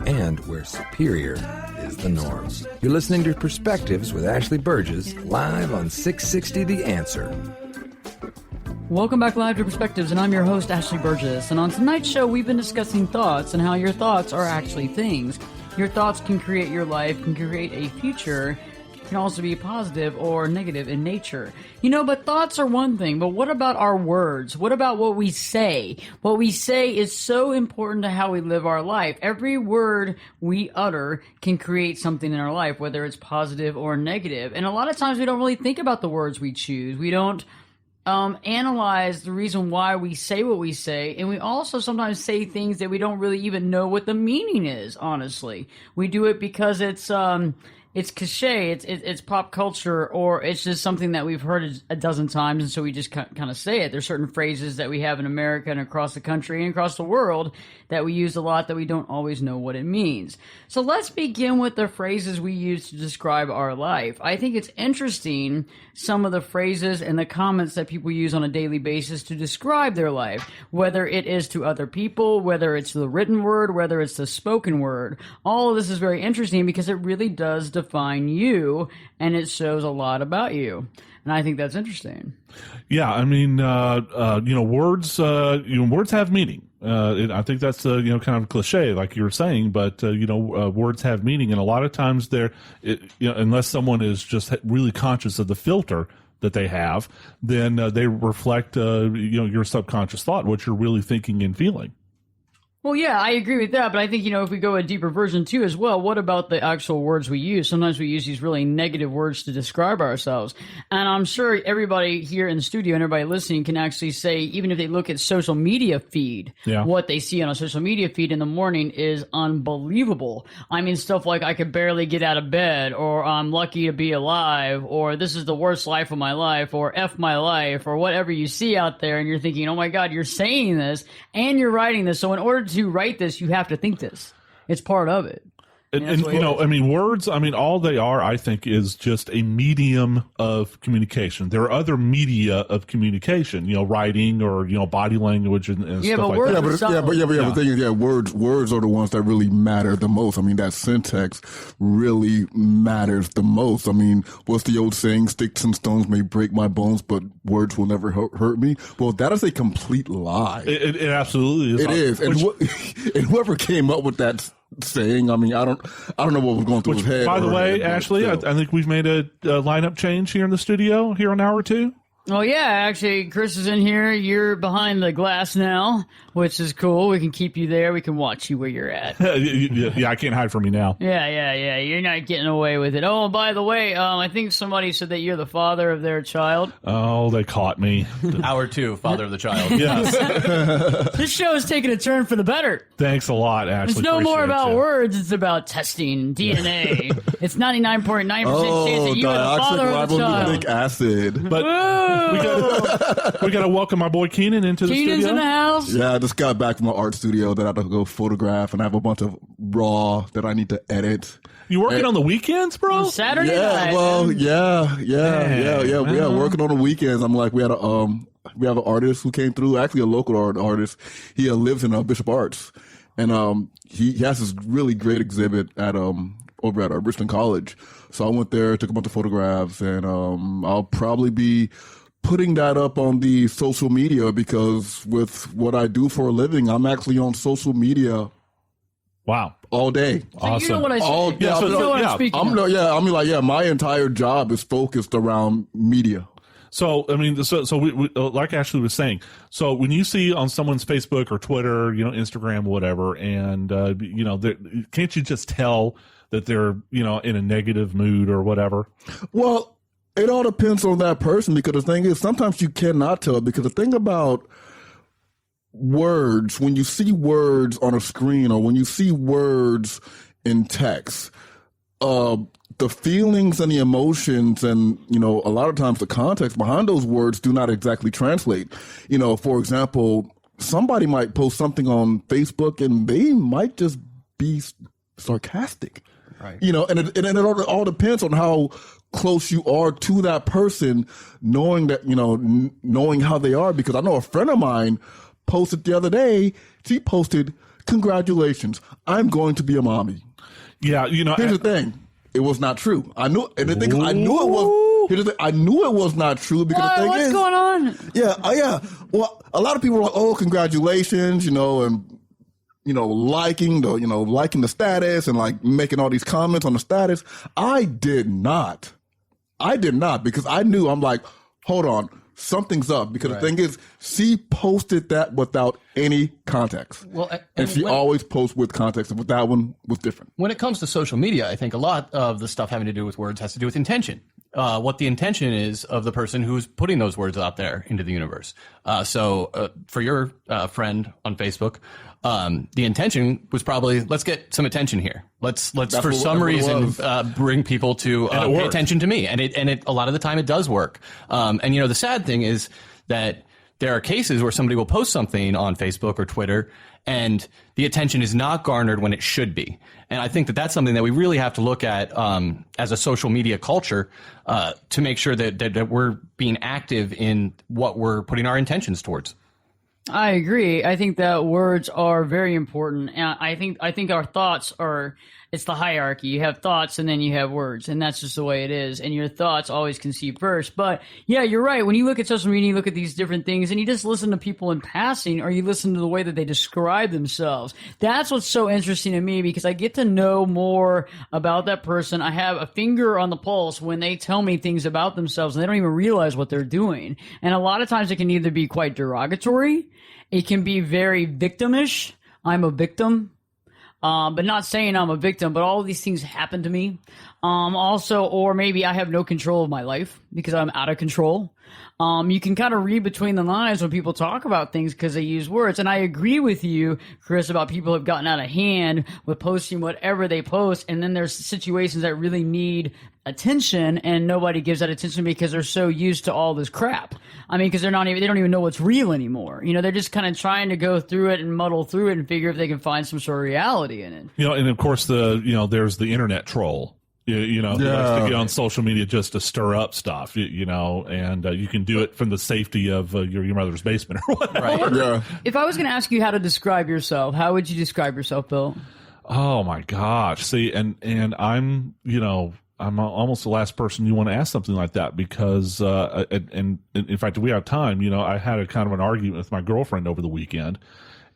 and where superior is the norm. You're listening to Perspectives with Ashley Berges, live on 660 The Answer. Welcome back live to Perspectives, and I'm your host, Ashley Berges. And on tonight's show, we've been discussing thoughts and how your thoughts are actually things. Your thoughts can create your life, can create a future, can also be positive or negative in nature. You know, but thoughts are one thing, but what about our words? What about what we say? What we say is so important to how we live our life. Every word we utter can create something in our life, whether it's positive or negative. And a lot of times we don't really think about the words we choose. We don't analyze the reason why we say what we say, and we also sometimes say things that we don't really even know what the meaning is, honestly. We do it because it's cliche, it's pop culture, or it's just something that we've heard a dozen times, and so we just kind of say it. There's certain phrases that we have in America and across the country and across the world that we use a lot that we don't always know what it means. So let's begin with the phrases we use to describe our life. I think it's interesting, some of the phrases and the comments that people use on a daily basis to describe their life, whether it is to other people, whether it's the written word, whether it's the spoken word. All of this is very interesting because it really does define you, and it shows a lot about you. And I think that's interesting. Yeah, I mean, words have meaning. I think that's kind of a cliche, like you were saying, but words have meaning, and a lot of times unless someone is just really conscious of the filter that they have, then they reflect your subconscious thought, what you're really thinking and feeling. Well, yeah, I agree with that, but I think, if we go a deeper version too as well, what about the actual words we use? Sometimes we use these really negative words to describe ourselves. And I'm sure everybody here in the studio and everybody listening can actually say, even if they look at social media feed, what they see on a social media feed in the morning is unbelievable. I mean, stuff like, I could barely get out of bed, or I'm lucky to be alive, or this is the worst life of my life, or F my life, or whatever you see out there, and you're thinking, oh my God, you're saying this and you're writing this. So in order to write this, you have to think this. It's part of it. Words, all they are, I think, is just a medium of communication. There are other media of communication, writing or, body language and stuff like that. The thing is, words are the ones that really matter the most. That syntax really matters the most. What's the old saying? Sticks and stones may break my bones, but words will never hurt me. Well, that is a complete lie. It absolutely is. It is. And whoever came up with that saying, I don't know what was going through his head. By the way, Ashley, I think we've made a lineup change here in the studio here on hour 2. Oh, yeah, actually, Chris is in here. You're behind the glass now, which is cool. We can keep you there. We can watch you where you're at. Yeah, I can't hide from you now. Yeah. You're not getting away with it. Oh, by the way, I think somebody said that you're the father of their child. Oh, they caught me. Hour 2, father of the child. Yes. This show is taking a turn for the better. Thanks a lot, Ashley. It's no more about you. words. It's about testing DNA. It's 99.9% chance that you are the father of the child. Acid. But We got to welcome our boy Keenan into the Keenan's studio. in the house. Yeah, I just got back from my art studio that I have to go photograph, and I have a bunch of raw that I need to edit. You working on the weekends, bro? Saturday Yeah, night. well, man. yeah. Working on the weekends. I'm like, we have an artist who came through, actually a local artist. He lives in Bishop Arts, and he has this really great exhibit at over at Richmond College. So I went there, took a bunch of photographs, and I'll probably be putting that up on the social media because with what I do for a living, I'm actually on social media Wow. all day. So you know what I say. Yeah, You know what I'm speaking of. My entire job is focused around media. So, I mean, so we like Ashley was saying, so when you see on someone's Facebook or Twitter, Instagram, whatever, and, can't you just tell that they're, in a negative mood or whatever? Well, it all depends on that person because the thing is, sometimes you cannot tell because the thing about words, when you see words on a screen or when you see words in text, the feelings and the emotions and, a lot of times the context behind those words do not exactly translate. For example, somebody might post something on Facebook and they might just be sarcastic. Right. And it all depends on how close you are to that person, knowing that, knowing how they are. Because I know a friend of mine posted the other day, she posted, "Congratulations, I'm going to be a mommy." Yeah, Here's the thing. It was not true. I knew it was. Here's the thing, I knew it was not true because the thing What's is, going on? yeah. Well, a lot of people were like, "Oh, congratulations," and liking the status and like making all these comments on the status. I did not because I knew, I'm like, hold on, something's up because the thing is, she posted that without any context. Well, and she always posts with context, but that one was different. When it comes to social media, I think a lot of the stuff having to do with words has to do with intention. What the intention is of the person who's putting those words out there into the universe. So for your friend on Facebook, the intention was probably, let's get some attention here. Let's for some reason bring people to pay attention to me, and it a lot of the time it does work. And the sad thing is that there are cases where somebody will post something on Facebook or Twitter, and the attention is not garnered when it should be. And I think that that's something that we really have to look at as a social media culture to make sure that we're being active in what we're putting our intentions towards. I agree. I think that words are very important. And I think our thoughts are, it's the hierarchy. You have thoughts and then you have words, and that's just the way it is. And your thoughts always conceive first. But yeah, you're right. When you look at social media, you look at these different things and you just listen to people in passing, or you listen to the way that they describe themselves. That's what's so interesting to me, because I get to know more about that person. I have a finger on the pulse when they tell me things about themselves and they don't even realize what they're doing. And a lot of times it can either be quite derogatory, it can be very victimish. I'm a victim. But not saying I'm a victim, but all of these things happen to me. Also, or maybe I have no control of my life because I'm out of control. You can kind of read between the lines when people talk about things because they use words. And I agree with you, Chris, about people who have gotten out of hand with posting whatever they post. And then there's situations that really need attention and nobody gives that attention because they're so used to all this crap. I mean, because they don't even know what's real anymore. They're just kind of trying to go through it and muddle through it and figure if they can find some sort of reality in it. And of course there's the internet troll. Who likes to get on social media just to stir up stuff, and you can do it from the safety of your mother's basement or whatever. Right. Yeah. If I was going to ask you how to describe yourself, how would you describe yourself, Bill? Oh my gosh. See, and I'm almost the last person you want to ask something like that because, and in fact, if we have time, I had a kind of an argument with my girlfriend over the weekend.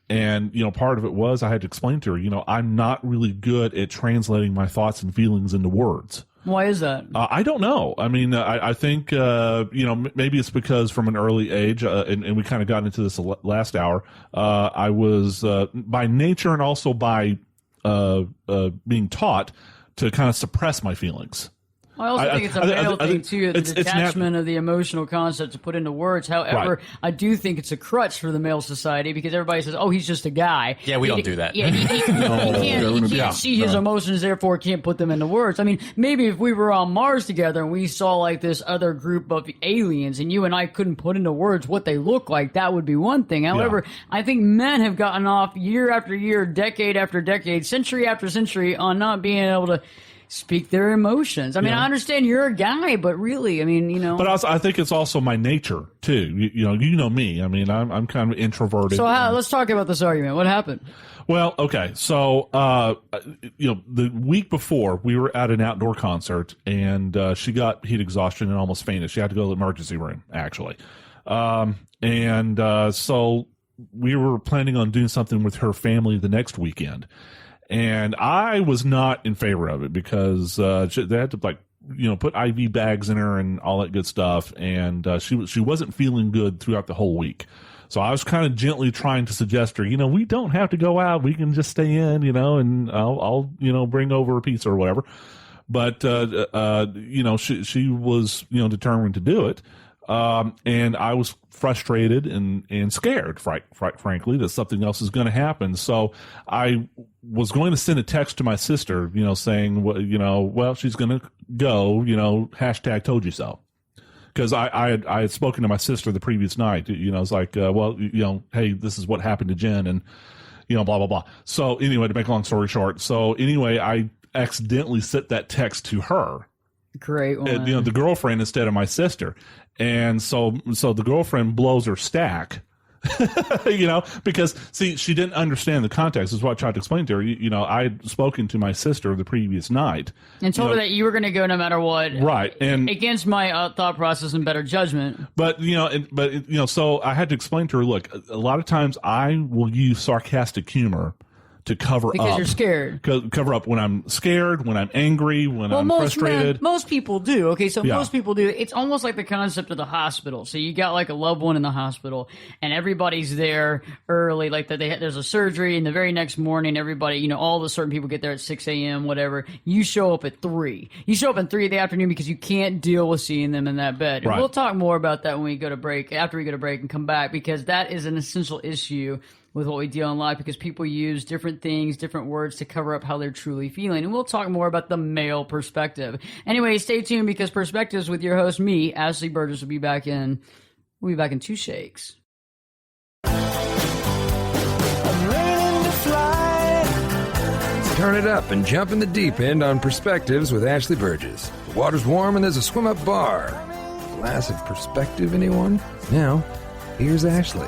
And, part of it was I had to explain to her, I'm not really good at translating my thoughts and feelings into words. Why is that? I don't know. I mean, I think, maybe it's because from an early age, and we kind of got into this last hour, I was, by nature and also by, being taught to kind of suppress my feelings. I also think it's a male thing, too, the it's detachment of the emotional concept to put into words. However, Right. I do think it's a crutch for the male society because everybody says, oh, he's just a guy. Yeah, we don't do that. Yeah, he can't see his emotions, therefore can't put them into words. I mean, maybe if we were on Mars together and we saw like this other group of aliens and you and I couldn't put into words what they look like, that would be one thing. However, I think men have gotten off year after year, decade after decade, century after century on not being able to speak their emotions. I mean, I understand you're a guy, but really, I mean, you know. But also, I think it's also my nature too. You know me. I mean, I'm kind of introverted. So let's talk about this argument. What happened? Well, okay. So, the week before we were at an outdoor concert and she got heat exhaustion and almost fainted. She had to go to the emergency room, actually. So we were planning on doing something with her family the next weekend. And I was not in favor of it because they had to put IV bags in her and all that good stuff. And she wasn't feeling good throughout the whole week. So I was kind of gently trying to suggest her, we don't have to go out. We can just stay in, and I'll bring over a pizza or whatever. But, she was, determined to do it. And I was frustrated and scared, frankly, that something else is going to happen. So I was going to send a text to my sister, saying, well, she's going to go, hashtag told you so. Because I had spoken to my sister the previous night, it's like, hey, this is what happened to Jen and, blah, blah, blah. So anyway, to make a long story short. So anyway, I accidentally sent that text to her. Great one. The girlfriend instead of my sister. And so the girlfriend blows her stack, because she didn't understand the context. Is what I tried to explain to her. I had spoken to my sister the previous night and told her that you were going to go no matter what. Right. And against my thought process and better judgment. But, so I had to explain to her, look, a lot of times I will use sarcastic humor to cover up. Because you're scared. Cover up when I'm scared, when I'm angry, when I'm frustrated. Most people do. Okay, so most people do. It's almost like the concept of the hospital. So you got like a loved one in the hospital, and everybody's there early. Like there's a surgery, and the very next morning, everybody, all the certain people get there at 6 a.m., whatever. You show up at 3. You show up at 3 in the afternoon because you can't deal with seeing them in that bed. And right. We'll talk more about that when we go to break, after we go to break and come back, because that is an essential issue with what we deal in life, because people use different things, different words to cover up how they're truly feeling. And we'll talk more about the male perspective. Anyway, stay tuned, because Perspectives with your host, me, Ashley Berges, will be back in 2 shakes. Turn it up and jump in the deep end on Perspectives with Ashley Berges. The water's warm and there's a swim-up bar. Glass of perspective, anyone? Now, here's Ashley.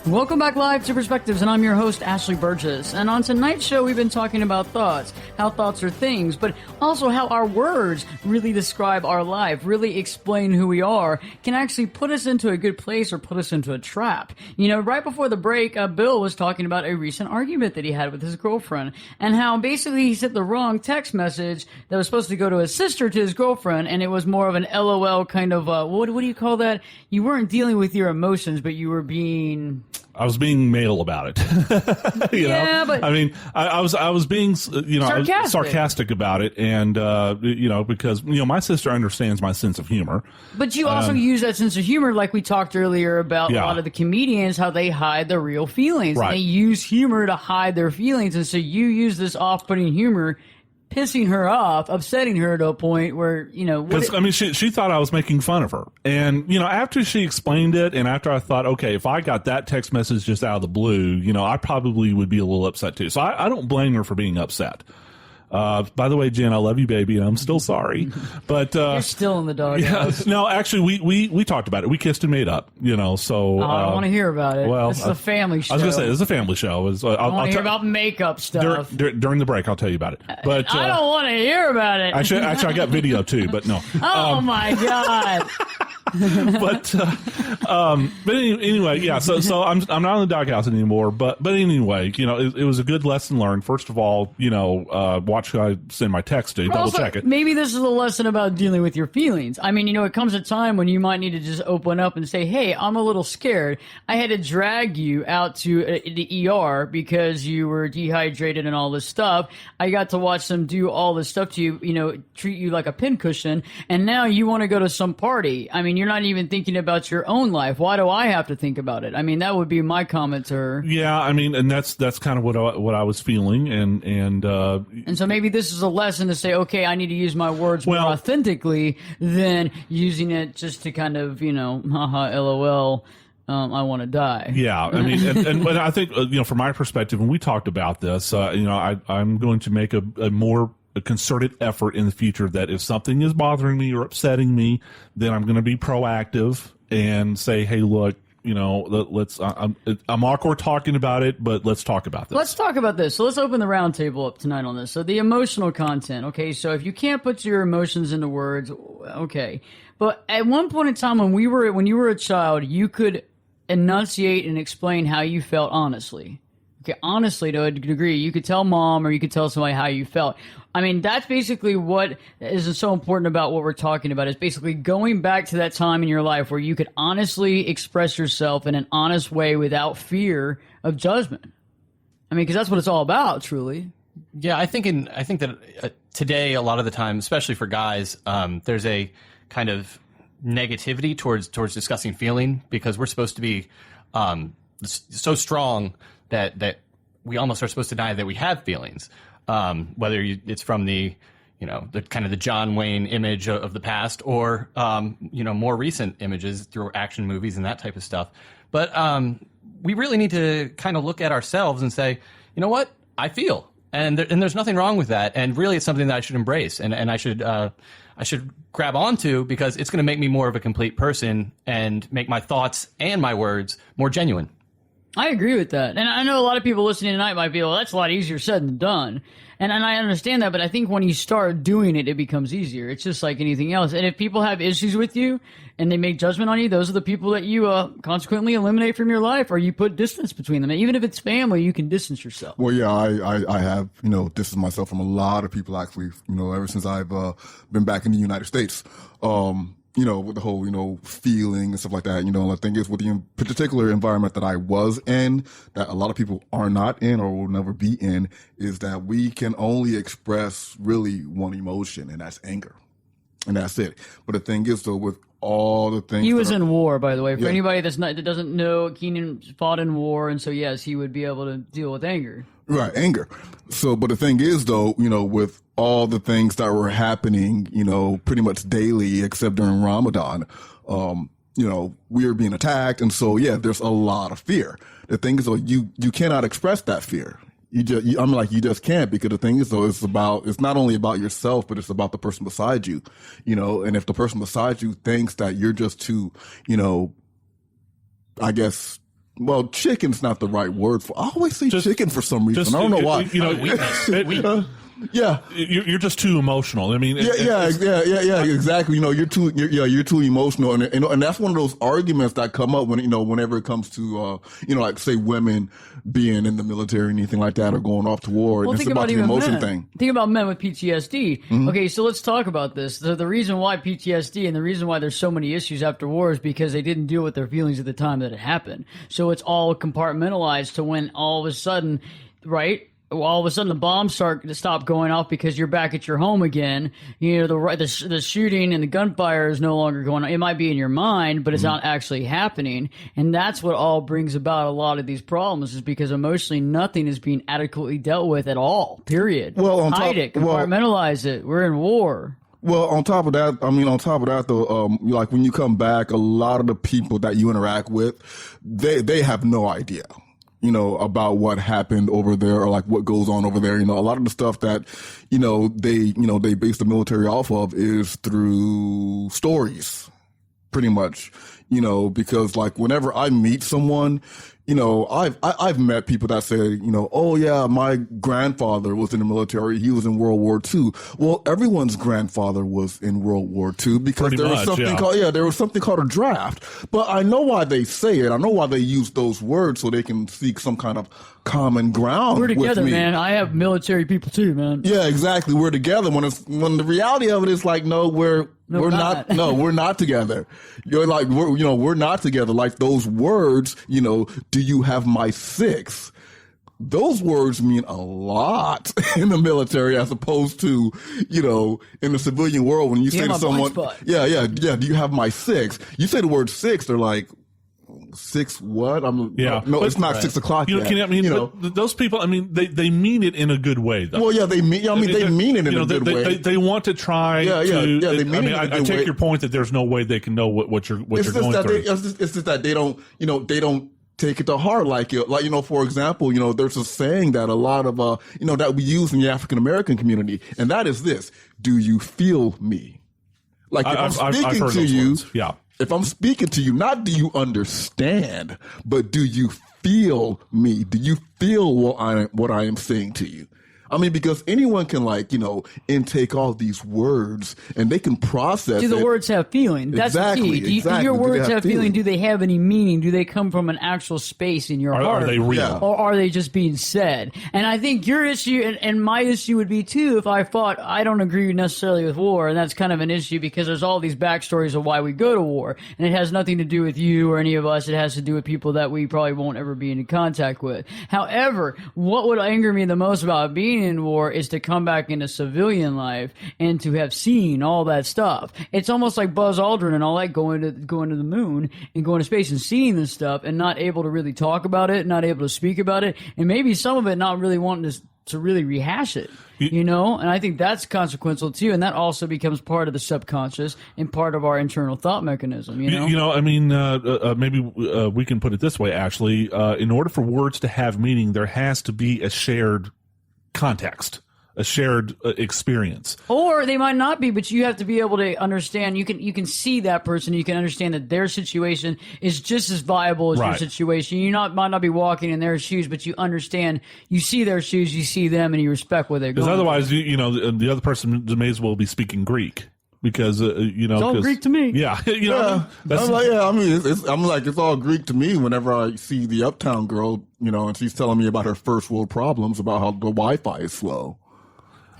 Welcome back live to Perspectives, and I'm your host, Ashley Berges. And on tonight's show, we've been talking about thoughts, how thoughts are things, but also how our words really describe our life, really explain who we are, can actually put us into a good place or put us into a trap. Right before the break, Bill was talking about a recent argument that he had with his girlfriend, and how basically he sent the wrong text message that was supposed to go to his sister to his girlfriend, and it was more of an LOL kind of, what do you call that? You weren't dealing with your emotions, but you were being... I was being male about it. But I mean, I was being, sarcastic about it, and because my sister understands my sense of humor. But you also use that sense of humor, like we talked earlier about a lot of the comedians, how they hide their real feelings. Right. They use humor to hide their feelings, and so you use this off-putting humor, pissing her off, upsetting her to a point where, she thought I was making fun of her. And, after she explained it, and after I thought, okay, if I got that text message just out of the blue, I probably would be a little upset too. So I don't blame her for being upset. By the way, Jen, I love you, baby, and I'm still sorry. But you're still in the doghouse. No, actually, we talked about it. We kissed and made up. So I don't want to hear about it. Well, this is a family show. I was going to say this is a family show. I want to hear about makeup stuff during the break. I'll tell you about it. But I don't want to hear about it. Actually, I got video too. But no. Oh my god. but anyway, yeah. So I'm not in the doghouse anymore. But anyway, it was a good lesson learned. First of all, watch who I send my text to, double check it. Maybe this is a lesson about dealing with your feelings. I mean, it comes a time when you might need to just open up and say, "Hey, I'm a little scared. I had to drag you out to the ER because you were dehydrated and all this stuff. I got to watch them do all this stuff to you, treat you like a pincushion, and now you want to go to some party. I mean, you're not even thinking about your own life. Why do I have to think about it?" I mean, that would be my comment to her. Yeah, I mean, and that's kind of what I was feeling, and so maybe this is a lesson to say, okay, I need to use my words more authentically than using it just to kind of, haha, LOL. I want to die. Yeah, I mean, and I think from my perspective, when we talked about this, I'm going to make a more concerted effort in the future that if something is bothering me or upsetting me, then I'm going to be proactive and say, hey, look, let's. I'm awkward talking about it, but let's talk about this. Let's talk about this. So let's open the round table up tonight on this. So the emotional content. Okay, so if you can't put your emotions into words, okay. But at one point in time when you were a child, you could enunciate and explain how you felt honestly. Okay, honestly, to a degree, you could tell mom or you could tell somebody how you felt. I mean, that's basically what is so important about what we're talking about, is basically going back to that time in your life where you could honestly express yourself in an honest way without fear of judgment. I mean, because that's what it's all about, truly. Yeah, I think that today, a lot of the time, especially for guys, there's a kind of negativity towards discussing feeling, because we're supposed to be so strong that we almost are supposed to deny that we have feelings. Whether it's from the kind of the John Wayne image of the past, or more recent images through action movies and that type of stuff. But we really need to kind of look at ourselves and say, you know what, I feel, and there's nothing wrong with that, and really it's something that I should embrace, and I should grab onto, because it's going to make me more of a complete person and make my thoughts and my words more genuine. I agree with that. And I know a lot of people listening tonight might be, well, that's a lot easier said than done. And I understand that, but I think when you start doing it, it becomes easier. It's just like anything else. And if people have issues with you and they make judgment on you, those are the people that you consequently eliminate from your life, or you put distance between them. And even if it's family, you can distance yourself. Well, yeah, I have, distanced myself from a lot of people, actually, ever since I've been back in the United States. With the whole, feeling and stuff like that, I think it's with the particular environment that I was in, that a lot of people are not in or will never be in, is that we can only express really one emotion, and that's anger. And that's it. But the thing is, though, with all the things... He was in war, by the way. For anybody that doesn't know, Keenan fought in war, and so, yes, he would be able to deal with anger. Right, anger. So, but the thing is, though, with all the things that were happening, pretty much daily, except during Ramadan, we were being attacked. And so, yeah, there's a lot of fear. The thing is, though, you cannot express that fear. You just can't, because the thing is, though, it's not only about yourself, but it's about the person beside you, and if the person beside you thinks that you're just too, I guess, well, chicken's not the right word for. I always say chicken for some reason. I don't know why. Weakness. Yeah, you're just too emotional. I mean, yeah, exactly. You're too emotional, and that's one of those arguments that come up whenever it comes to like, say, women being in the military or anything like that, or going off to war. Well, and it's about the emotion thing. Think about men with PTSD. Mm-hmm. Okay, so let's talk about this. The reason why PTSD and the reason why there's so many issues after war is because they didn't deal with their feelings at the time that it happened. So it's all compartmentalized to when all of a sudden, right? All of a sudden the bombs start to stop going off because you're back at your home again. The shooting and the gunfire is no longer going on. It might be in your mind, but it's not actually happening. And that's what all brings about a lot of these problems, is because emotionally nothing is being adequately dealt with at all, period. Well, hide it, compartmentalize it. We're in war. Well, on top of that, though, like when you come back, a lot of the people that you interact with, they have no idea, about what happened over there, or like what goes on over there. A lot of the stuff that, they base the military off of is through stories, pretty much. because like whenever I meet someone, I've met people that say, oh yeah, my grandfather was in the military. He was in World War II. Well, everyone's grandfather was in World War II because Pretty there was much, something yeah. there was something called a draft. But I know why they say it. I know why they use those words so they can seek some kind of common ground. We're together, with me. man. I have military people too, man. Yeah, exactly. We're together. When the reality of it is like, no, we're not. No, we're not together. You're like, we're not together. Like those words, do you have my six? Those words mean a lot in the military as opposed to, in the civilian world when you say to someone, yeah, do you have my six? You say the word six, they're like, six what? No, it's not 6 o'clock yet. But those people, they mean it in a good way, though. Well, yeah, they mean it in a good way. They want to try. Yeah, they mean it in a good way. I take your point that there's no way they can know what you're going through. It's just that they don't take it to heart like for example, there's a saying that a lot of that we use in the African American community, and that is this: do you feel me? Like if I'm speaking to you, words. Yeah. If I'm speaking to you, not do you understand, but do you feel me? Do you feel what I am saying to you? Because anyone can intake all these words and they can process. Do the words have feeling? That's exactly, the key. Do your words have feeling? Do they have any meaning? Do they come from an actual space in your heart? Are they real? Yeah. Or are they just being said? And I think your issue and my issue would be too if I thought I don't agree necessarily with war, and that's kind of an issue because there's all these backstories of why we go to war, and it has nothing to do with you or any of us. It has to do with people that we probably won't ever be in contact with. However, what would anger me the most about being in war is to come back into civilian life and to have seen all that stuff. It's almost like Buzz Aldrin and all that going to the moon and going to space and seeing this stuff and not able to really talk about it, not able to speak about it, and maybe some of it not really wanting to really rehash it. And I think that's consequential too, and that also becomes part of the subconscious and part of our internal thought mechanism. Maybe we can put it this way, Ashley. In order for words to have meaning, there has to be a shared context, a shared experience. Or they might not be, but you have to be able to understand. You can see that person. You can understand that their situation is just as viable as your situation. You might not be walking in their shoes, but you understand. You see their shoes, you see them, and you respect what they're going through. Because otherwise, the other person may as well be speaking Greek. Because it's all Greek to me. Yeah, it's all Greek to me whenever I see the Uptown Girl, and she's telling me about her first world problems, about how the Wi-Fi is slow.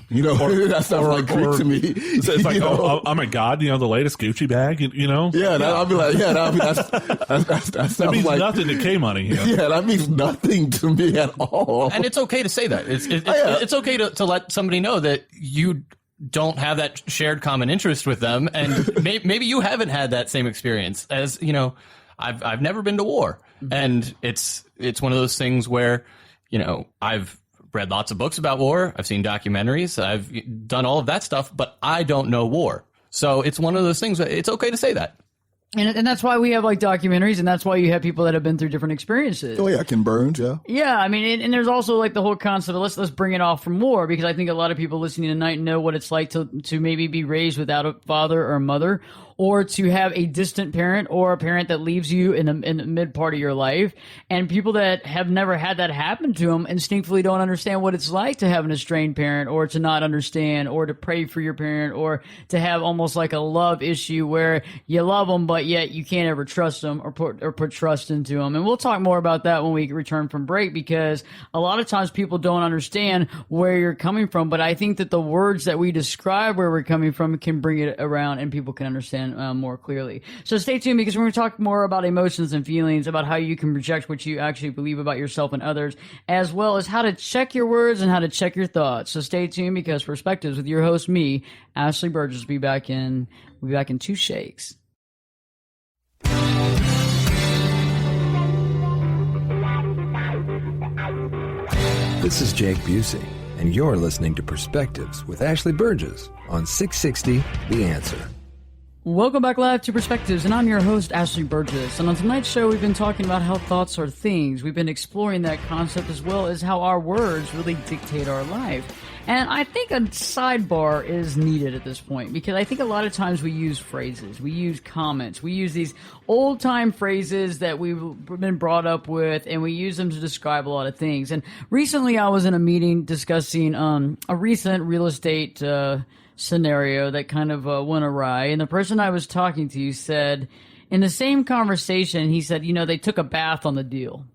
That sounds like Greek to me. It's like, oh my God, the latest Gucci bag, Yeah, I'll be like, that sounds that means like nothing to K-Money. Yeah, that means nothing to me at all. And it's okay to say that. It's okay to let somebody know that you don't have that shared common interest with them, and maybe you haven't had that same experience. As I've never been to war, and it's one of those things where I've read lots of books about war, I've seen documentaries, I've done all of that stuff, but I don't know war. So it's one of those things that it's okay to say that. And that's why we have documentaries, and that's why you have people that have been through different experiences. Oh yeah, Ken Burns, yeah. Yeah, and there's also the whole concept of let's bring it off from war, because I think a lot of people listening tonight know what it's like to maybe be raised without a father or a mother, or to have a distant parent or a parent that leaves you in the mid part of your life. And people that have never had that happen to them instinctively don't understand what it's like to have an estranged parent, or to not understand, or to pray for your parent, or to have almost like a love issue where you love them, but yet you can't ever trust them or put trust into them. And we'll talk more about that when we return from break, because a lot of times people don't understand where you're coming from. But I think that the words that we describe where we're coming from can bring it around and people can understand more clearly. So stay tuned, because we're going to talk more about emotions and feelings, about how you can project what you actually believe about yourself and others, as well as how to check your words and how to check your thoughts. So stay tuned, because Perspectives with your host, me, Ashley Berges, will be back in 2 shakes. This is Jake Busey, and you're listening to Perspectives with Ashley Berges on 660 The Answer. Welcome back live to Perspectives, and I'm your host, Ashley Berges. And on tonight's show, we've been talking about how thoughts are things. We've been exploring that concept, as well as how our words really dictate our life. And I think a sidebar is needed at this point because I think a lot of times we use phrases, we use comments, we use these old-time phrases that we've been brought up with, and we use them to describe a lot of things. And recently I was in a meeting discussing a recent real estate scenario that kind of went awry, and the person I was talking to said, in the same conversation, he said, they took a bath on the deal.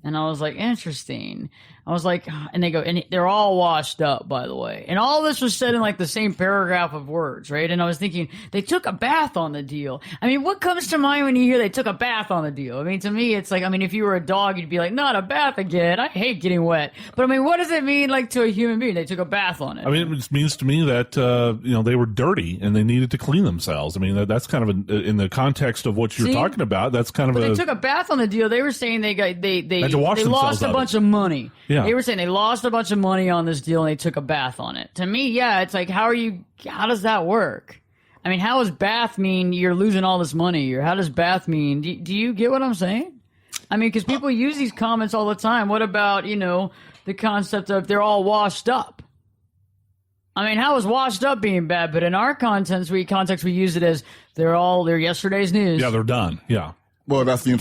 And I was like, interesting. I was like, and they go, and they're all washed up, by the way. And all this was said in like the same paragraph of words, right? And I was thinking, they took a bath on the deal. I mean, what comes to mind when you hear they took a bath on the deal? I mean, to me, it's like, if you were a dog, you'd be like, not a bath again. I hate getting wet. But what does it mean like to a human being? They took a bath on it. It just means to me that, they were dirty and they needed to clean themselves. That's kind of in the context of what you're talking about. That's kind of they took a bath on the deal. They were saying they lost a bunch of money. Yeah. They were saying they lost a bunch of money on this deal and they took a bath on it. To me, yeah, it's like, how does that work? How does bath mean you're losing all this money? Or how does bath mean, do you get what I'm saying? Because people use these comments all the time. What about, the concept of they're all washed up? How is washed up being bad? But in our context, we use it as they're yesterday's news. Yeah, they're done. Yeah. Well, that's the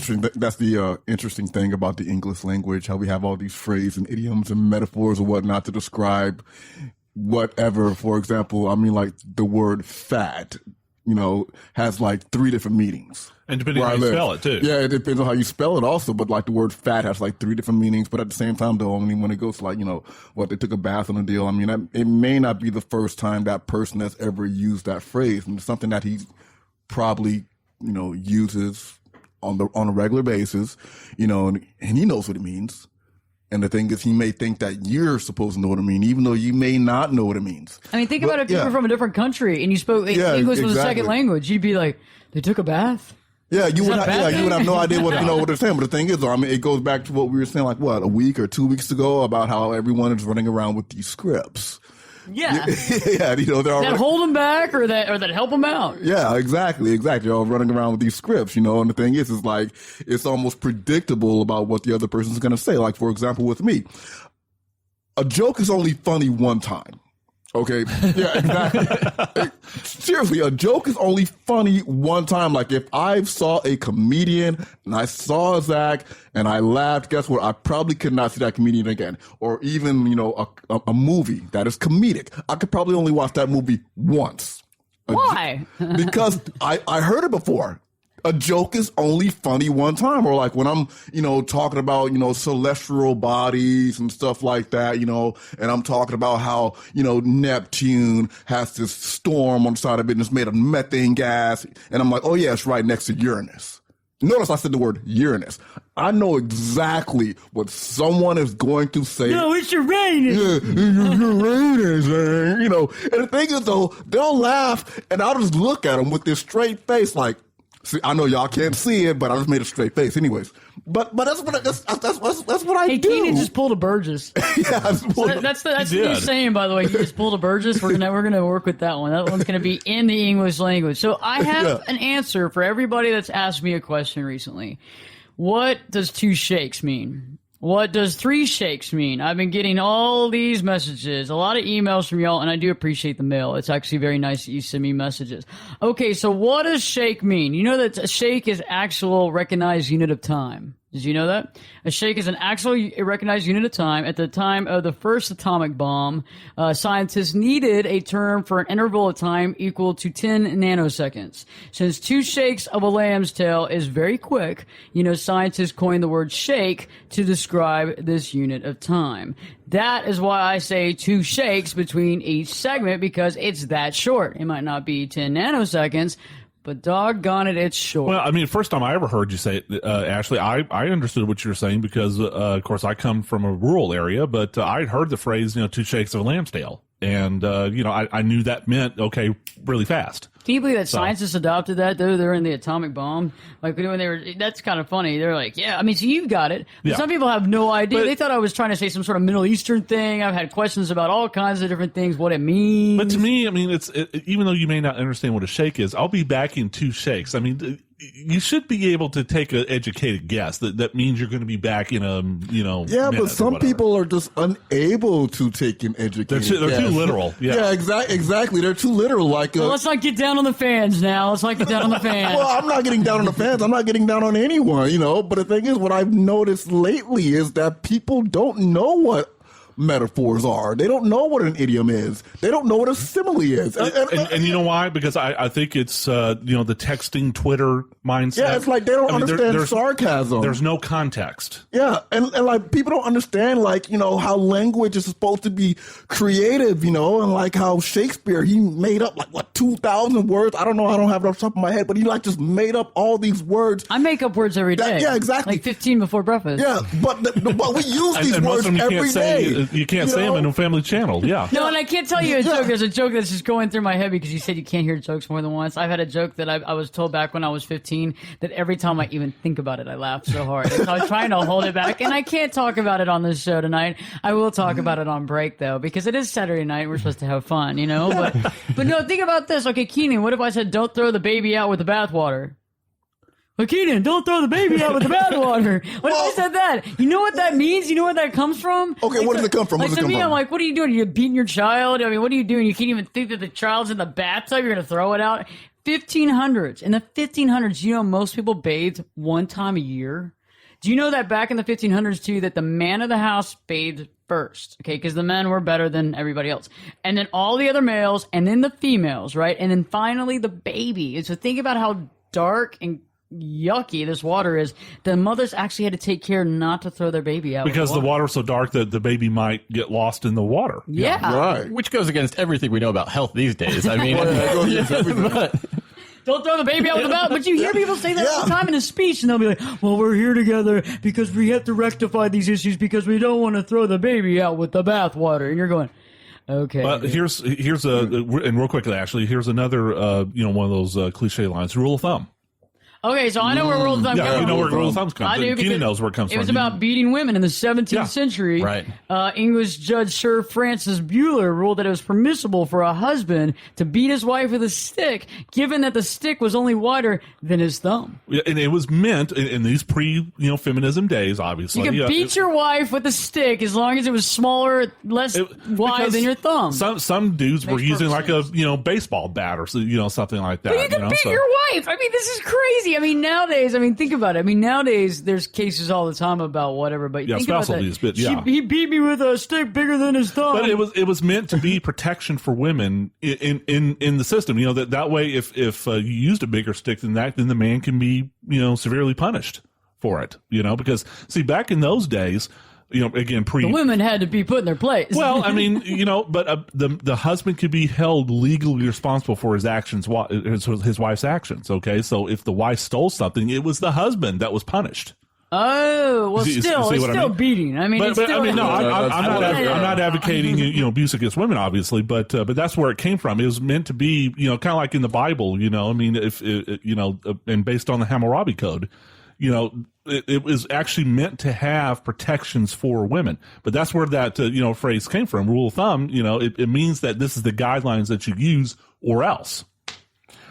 interesting thing about the English language, how we have all these phrases and idioms and metaphors and whatnot to describe whatever. For example, like the word fat, has like 3 different meanings. And depending on how you spell it, too. Yeah, it depends on how you spell it also, but like the word fat has like 3 different meanings. But at the same time, though, when it goes to like, they took a bath on a deal, it may not be the first time that person has ever used that phrase. And it's something that he probably, uses on a regular basis, and he knows what it means. And the thing is, he may think that you're supposed to know what it means, even though you may not know what it means. Think about if you were from a different country and you spoke English was a second language, you'd be like, they took a bath? Yeah, you would have no idea what they're saying. But the thing is, though, it goes back to what we were saying, like a week or 2 weeks ago about how everyone is running around with these scripts. Yeah. Yeah, that hold them back or that help them out. Yeah, exactly. They're all running around with these scripts, and the thing is like, it's almost predictable about what the other person's going to say. Like, for example, with me, a joke is only funny one time. Okay. Yeah, exactly. Seriously, a joke is only funny one time. Like, if I saw a comedian and I saw Zach and I laughed, guess what? I probably could not see that comedian again. Or even, a movie that is comedic. I could probably only watch that movie once. Why? Because I heard it before. A joke is only funny one time. Or like when I'm, talking about, celestial bodies and stuff like that, and I'm talking about how, Neptune has this storm on the side of it and it's made of methane gas. And I'm like, oh yeah, it's right next to Uranus. Notice I said the word Uranus. I know exactly what someone is going to say. No, it's Uranus. Yeah, Uranus, and the thing is though, they'll laugh and I'll just look at them with this straight face like, see, I know y'all can't see it, but I just made a straight face, anyways. But that's what I do. Keenan just pulled a Burgess. Yeah, that's the new saying, by the way. He just pulled a Burgess. We're gonna work with that one. That one's gonna be in the English language. So I have an answer for everybody that's asked me a question recently. What does 2 shakes mean? What does 3 shakes mean? I've been getting all these messages, a lot of emails from y'all, and I do appreciate the mail. It's actually very nice that you send me messages. Okay, so what does shake mean? You know that a shake is actual recognized unit of time. Did you know that? A shake is an actual recognized unit of time. At the time of the first atomic bomb, scientists needed a term for an interval of time equal to 10 nanoseconds. Since 2 shakes of a lamb's tail is very quick, scientists coined the word shake to describe this unit of time. That is why I say 2 shakes between each segment, because it's that short. It might not be 10 nanoseconds, but doggone it, it's short. Well, first time I ever heard you say it, Ashley, I understood what you were saying because, of course, I come from a rural area, but I'd heard the phrase, 2 shakes of a lamb's tail. And, I knew that meant, okay, really fast. Can you believe that scientists adopted that, though? They're in the atomic bomb. Like, when they were, that's kind of funny. They're like, yeah, so you got it. But some people have no idea. They thought I was trying to say some sort of Middle Eastern thing. I've had questions about all kinds of different things, what it means. But to me, it's even though you may not understand what a shake is, I'll be back in 2 shakes. you should be able to take an educated guess. That means you're going to be back in a, Yeah, but some people are just unable to take an educated they're too literal. Yeah, exactly. They're too literal. Like, well, let's not get down on the fans now. Let's not get down on the fans. well, I'm not getting down on the fans. I'm not getting down on anyone, But the thing is, what I've noticed lately is that people don't know what metaphors are. They don't know what an idiom is. They don't know what a simile is. And you know why? Because I think it's the texting Twitter mindset. Yeah, it's like they don't understand sarcasm. There's no context. Yeah, and like people don't understand how language is supposed to be creative, and like how Shakespeare, he made up 2,000 words. I don't know, I don't have it off the top of my head, but he just made up all these words. I make up words every day. Yeah, exactly. Like 15 before breakfast. Yeah, but we use these words every day. You can't say them in a family channel. Yeah. No, and I can't tell you a joke. There's a joke that's just going through my head because you said you can't hear jokes more than once. I've had a joke that I was told back when I was 15 that every time I even think about it, I laugh so hard. So I was trying to hold it back, and I can't talk about it on this show tonight. I will talk about it on break, though, because it is Saturday night. We're supposed to have fun, But no, think about this. Okay, Keenan, what if I said, don't throw the baby out with the bathwater? But Keenan, don't throw the baby out with the bathwater. What if I said that? You know what that means? You know where that comes from? Okay, where does it come from? Like, to me, I'm like, what are you doing? You're beating your child? I mean, what are you doing? You can't even think that the child's in the bathtub. You're going to throw it out? 1500s. In the 1500s, most people bathed one time a year? Do you know that back in the 1500s, too, that the man of the house bathed first, okay, because the men were better than everybody else. And then all the other males, and then the females, right? And then finally the baby. And so think about how dark and yucky this water is. The mothers actually had to take care not to throw their baby out because the water's so dark that the baby might get lost in the water. Yeah. Right. Which goes against everything we know about health these days. I mean, don't throw the baby out with the mouth. But you hear people say that all the time in a speech, and they'll be like, well, we're here together because we have to rectify these issues because we don't want to throw the baby out with the bathwater. And you're going, okay. But here's and real quickly, actually, here's another one of those cliche lines. Rule of thumb. Okay, so I know where rule of thumb comes from. Yeah, you know where rule of thumb comes from. I do. Keenan knows where it comes from. It was about beating women in the 17th century. Right. English Judge Sir Francis Buller ruled that it was permissible for a husband to beat his wife with a stick, given that the stick was only wider than his thumb. Yeah, and it was meant in these feminism days, obviously. You could beat your wife with a stick as long as it was smaller, less wide than your thumb. Some dudes were using like a baseball bat or something like that. But you can beat your wife. I mean, this is crazy. I mean, nowadays, think about it. I mean, nowadays, there's cases all the time about whatever, but think about that. But he beat me with a stick bigger than his thumb. But it was meant to be protection for women in the system. That way, if you used a bigger stick than that, then the man can be severely punished for it. Because see, back in those days. Again, the women had to be put in their place. Well, I mean, but the husband could be held legally responsible for his actions, his wife's actions. Okay, so if the wife stole something, it was the husband that was punished. Oh, well, it's still beating. I mean, I'm not advocating abuse against women, obviously, but that's where it came from. It was meant to be, kind of like in the Bible. I mean, if and based on the Hammurabi Code. It was actually meant to have protections for women, but that's where that phrase came from. Rule of thumb, it means that this is the guidelines that you use, or else.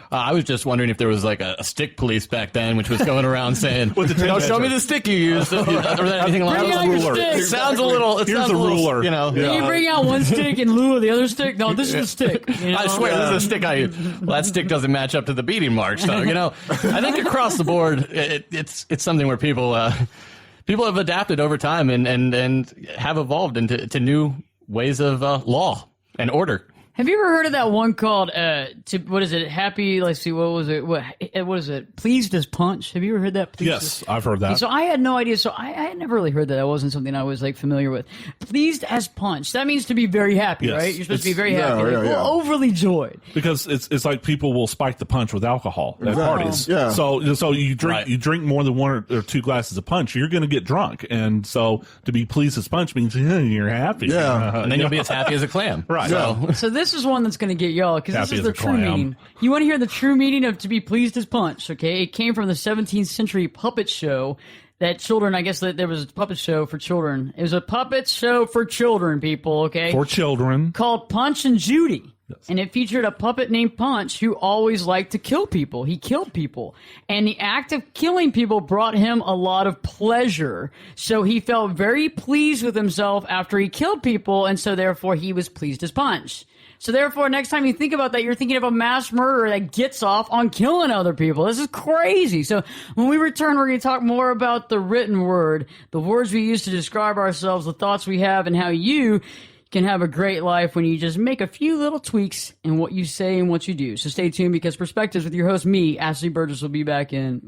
I was just wondering if there was like a stick police back then, which was going around saying, show me the stick you used, or anything like that. It sounds a little. Here's a ruler. Can you bring out one stick in lieu of the other stick? No, this is the stick. I swear, this is a stick I use. Well, that stick doesn't match up to the beating mark. So I think across the board, it's something where people have adapted over time and have evolved into new ways of law and order. Have you ever heard of that one called, what is it, Happy, let's see, what was it, what is it, Pleased as Punch? Have you ever heard that? Yes, I've heard that. So I had no idea, so I had never really heard that. That wasn't something I was, familiar with. Pleased as Punch, that means to be very happy, right? You're supposed to be very happy, overly joyed. Because it's like people will spike the punch with alcohol at parties. Yeah. So you drink more than one or two glasses of punch, you're going to get drunk. And so to be pleased as punch means you're happy. Yeah. And then you'll be as happy as a clam. Right. So this is one that's going to get y'all, because this is the true clam. meaning. You want to hear the true meaning of to be pleased as punch, okay? It came from the 17th century puppet show that children, I guess that there was a puppet show for children. It was a puppet show for children, people, okay? For children. Called Punch and Judy. And it featured a puppet named Punch who always liked to kill people. He killed people. And the act of killing people brought him a lot of pleasure. So he felt very pleased with himself after he killed people, and so therefore he was pleased as Punch. So therefore, next time you think about that, you're thinking of a mass murderer that gets off on killing other people. This is crazy. So when we return, we're going to talk more about the written word, the words we use to describe ourselves, the thoughts we have, and how you can have a great life when you just make a few little tweaks in what you say and what you do. So stay tuned, because Perspectives with your host, me, Ashley Berges, will be back in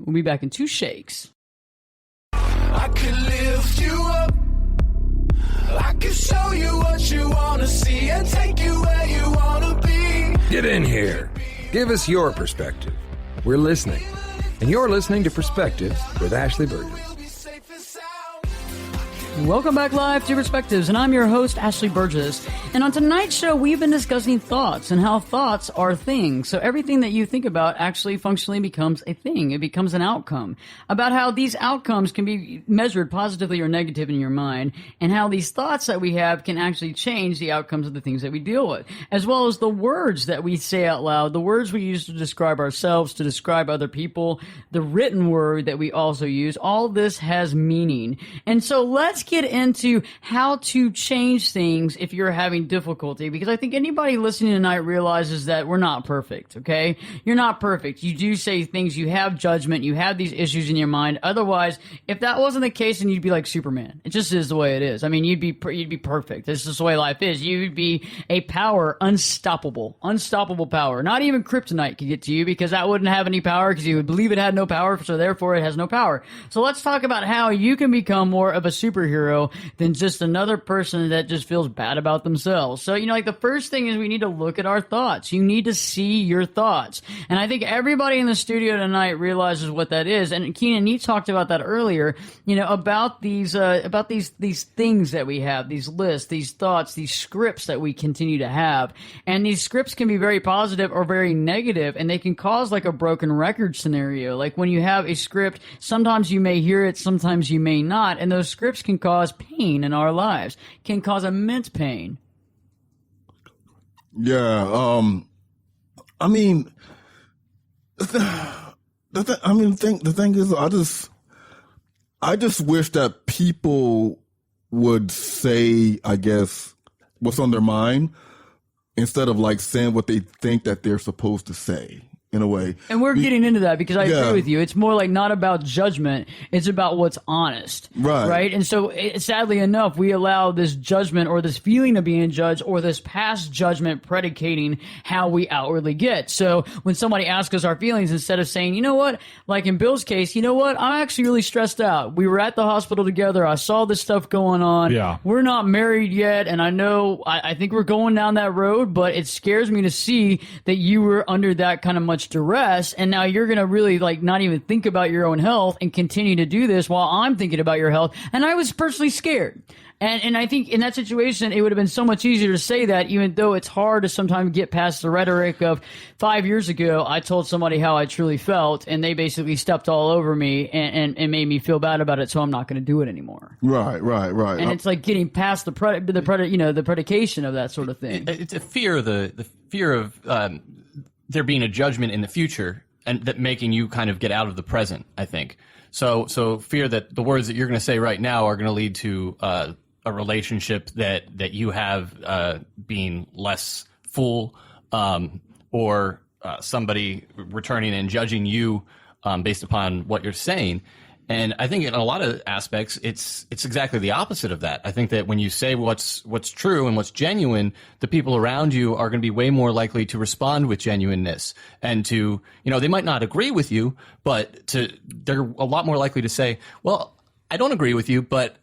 2 shakes. I could lift you up. I could show you what you want to see and take you where you want to be. Get in here. Give us your perspective. We're listening. And you're listening to Perspectives with Ashley Berges. Welcome back live to Perspectives, and I'm your host, Ashley Berges. And on tonight's show, we've been discussing thoughts and how thoughts are things. So everything that you think about actually functionally becomes a thing. It becomes an outcome. About how these outcomes can be measured positively or negative in your mind, and how these thoughts that we have can actually change the outcomes of the things that we deal with, as well as the words that we say out loud, the words we use to describe ourselves, to describe other people, the written word that we also use. All this has meaning. And so let's get into how to change things if you're having difficulty, because I think anybody listening tonight realizes that we're not perfect, okay? You're not perfect. You do say things, you have judgment, you have these issues in your mind. Otherwise, if that wasn't the case, then you'd be like Superman. It just is the way it is. I mean, you'd be perfect. This is just the way life is. You'd be a power, unstoppable power. Not even kryptonite could get to you, because that wouldn't have any power, because you would believe it had no power, so therefore it has no power. So let's talk about how you can become more of a superhero than just another person that just feels bad about themselves. So, like the first thing is we need to look at our thoughts. You need to see your thoughts. And I think everybody in the studio tonight realizes what that is. And Keenan, you talked about that earlier, about these things that we have, these lists, these thoughts, these scripts that we continue to have. And these scripts can be very positive or very negative, and they can cause like a broken record scenario. Like when you have a script, sometimes you may hear it, sometimes you may not. And those scripts can cause pain in our lives, can cause immense pain. Yeah. I mean, the thing is, I just wish that people would say, I guess, what's on their mind instead of like saying what they think that they're supposed to say. In a way. And we're getting into that because I agree with you. It's more like not about judgment. It's about what's honest. Right? And so sadly enough, we allow this judgment or this feeling of being judged or this past judgment predicating how we outwardly get. So when somebody asks us our feelings, instead of saying, you know what, like in Bill's case, you know what, I'm actually really stressed out. We were at the hospital together. I saw this stuff going on. Yeah. We're not married yet. And I know, I think we're going down that road, but it scares me to see that you were under that kind of much duress, and now you're going to really like not even think about your own health and continue to do this while I'm thinking about your health. And I was personally scared. And I think in that situation, it would have been so much easier to say that, even though it's hard to sometimes get past the rhetoric of 5 years ago, I told somebody how I truly felt, and they basically stepped all over me and made me feel bad about it, so I'm not going to do it anymore. Right. And it's like getting past the predication of that sort of thing. It's a fear, the fear of there being a judgment in the future, and that making you kind of get out of the present, I think. So fear that the words that you're going to say right now are going to lead to a relationship that you have being less full, or somebody returning and judging you based upon what you're saying. And I think in a lot of aspects, it's exactly the opposite of that. I think that when you say what's true and what's genuine, the people around you are going to be way more likely to respond with genuineness, and to, they might not agree with you, but they're a lot more likely to say, well, I don't agree with you, but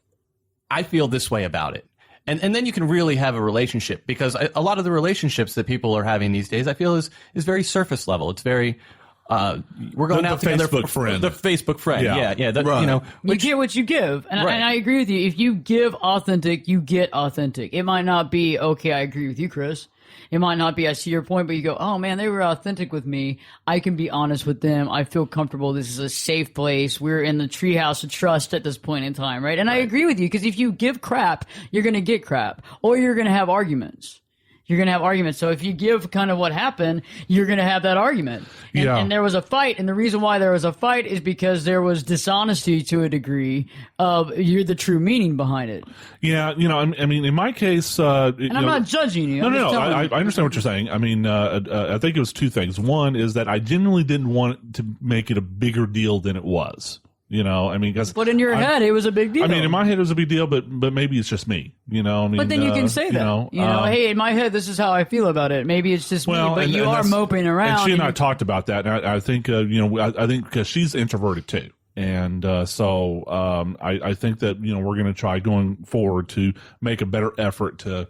I feel this way about it. And then you can really have a relationship, because a lot of the relationships that people are having these days, I feel is very surface level. It's very, we're going out together. Facebook friend. The Facebook friend. Yeah. Right. You get what you give. And I agree with you. If you give authentic, you get authentic. It might not be, okay, I agree with you, Chris. It might not be, I see your point, but you go, oh man, they were authentic with me. I can be honest with them. I feel comfortable. This is a safe place. We're in the treehouse of trust at this point in time, right? And I agree with you, because if you give crap, you're going to get crap, or you're going to have arguments. You're going to have arguments. So if you give kind of what happened, you're going to have that argument. And there was a fight. And the reason why there was a fight is because there was dishonesty to a degree of you're the true meaning behind it. Yeah. I mean, in my case, and I'm not judging you. No. I understand what you're saying. I mean, I think it was two things. One is that I genuinely didn't want to make it a bigger deal than it was. I mean, but in your head, it was a big deal. I mean, in my head, it was a big deal, but maybe it's just me. I mean, but then you can say that. Hey, in my head, this is how I feel about it. Maybe it's just me, but you are moping around. And she and I talked about that. And I think, I think because she's introverted too. And so I think that, we're going to try going forward to make a better effort to,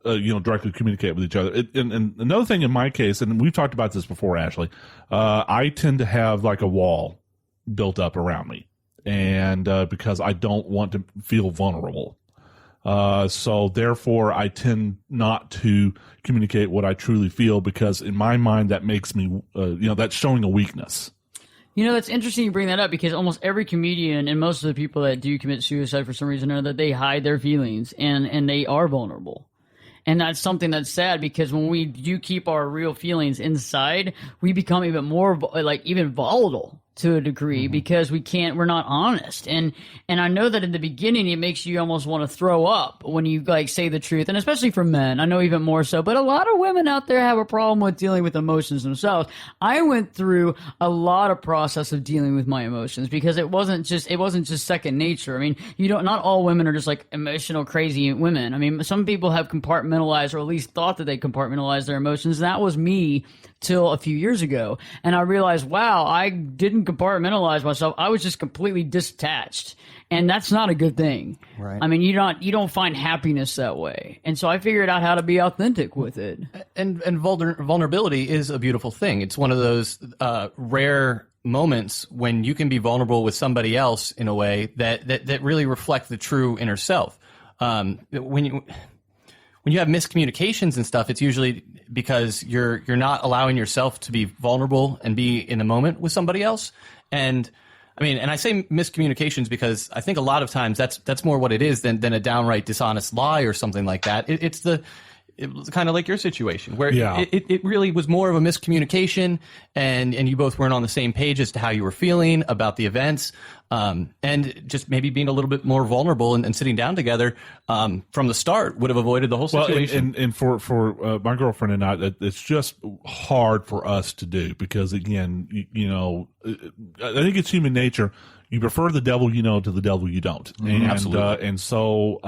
directly communicate with each other. And another thing in my case, and we've talked about this before, Ashley, I tend to have like a wall built up around me, and because I don't want to feel vulnerable. So therefore I tend not to communicate what I truly feel, because in my mind that makes me, that's showing a weakness. That's interesting you bring that up, because almost every comedian and most of the people that do commit suicide for some reason or other, they hide their feelings and they are vulnerable. And that's something that's sad, because when we do keep our real feelings inside, we become even more even volatile to a degree, because we're not honest. And I know that in the beginning, it makes you almost want to throw up when you say the truth. And especially for men, I know even more so, but a lot of women out there have a problem with dealing with emotions themselves. I went through a lot of process of dealing with my emotions, because it wasn't just second nature. I mean, not all women are just like emotional, crazy women. I mean, some people have compartmentalized, or at least thought that they compartmentalized their emotions. And that was me till a few years ago. And I realized, wow, I didn't compartmentalize myself. I was just completely detached. And that's not a good thing. Right. I mean, you don't find happiness that way. And so I figured out how to be authentic with it. And vulnerability is a beautiful thing. It's one of those rare moments when you can be vulnerable with somebody else in a way that really reflect the true inner self. When you have miscommunications and stuff, it's usually because you're not allowing yourself to be vulnerable and be in the moment with somebody else. And I mean, and I say miscommunications because I think a lot of times that's more what it is than a downright dishonest lie or something like that. It was kind of like your situation where it really was more of a miscommunication, and you both weren't on the same page as to how you were feeling about the events, and just maybe being a little bit more vulnerable and sitting down together from the start would have avoided the whole situation. Well, and for my girlfriend and I, it's just hard for us to do, because again, I think it's human nature. You prefer the devil you know to the devil you don't. And, absolutely. And so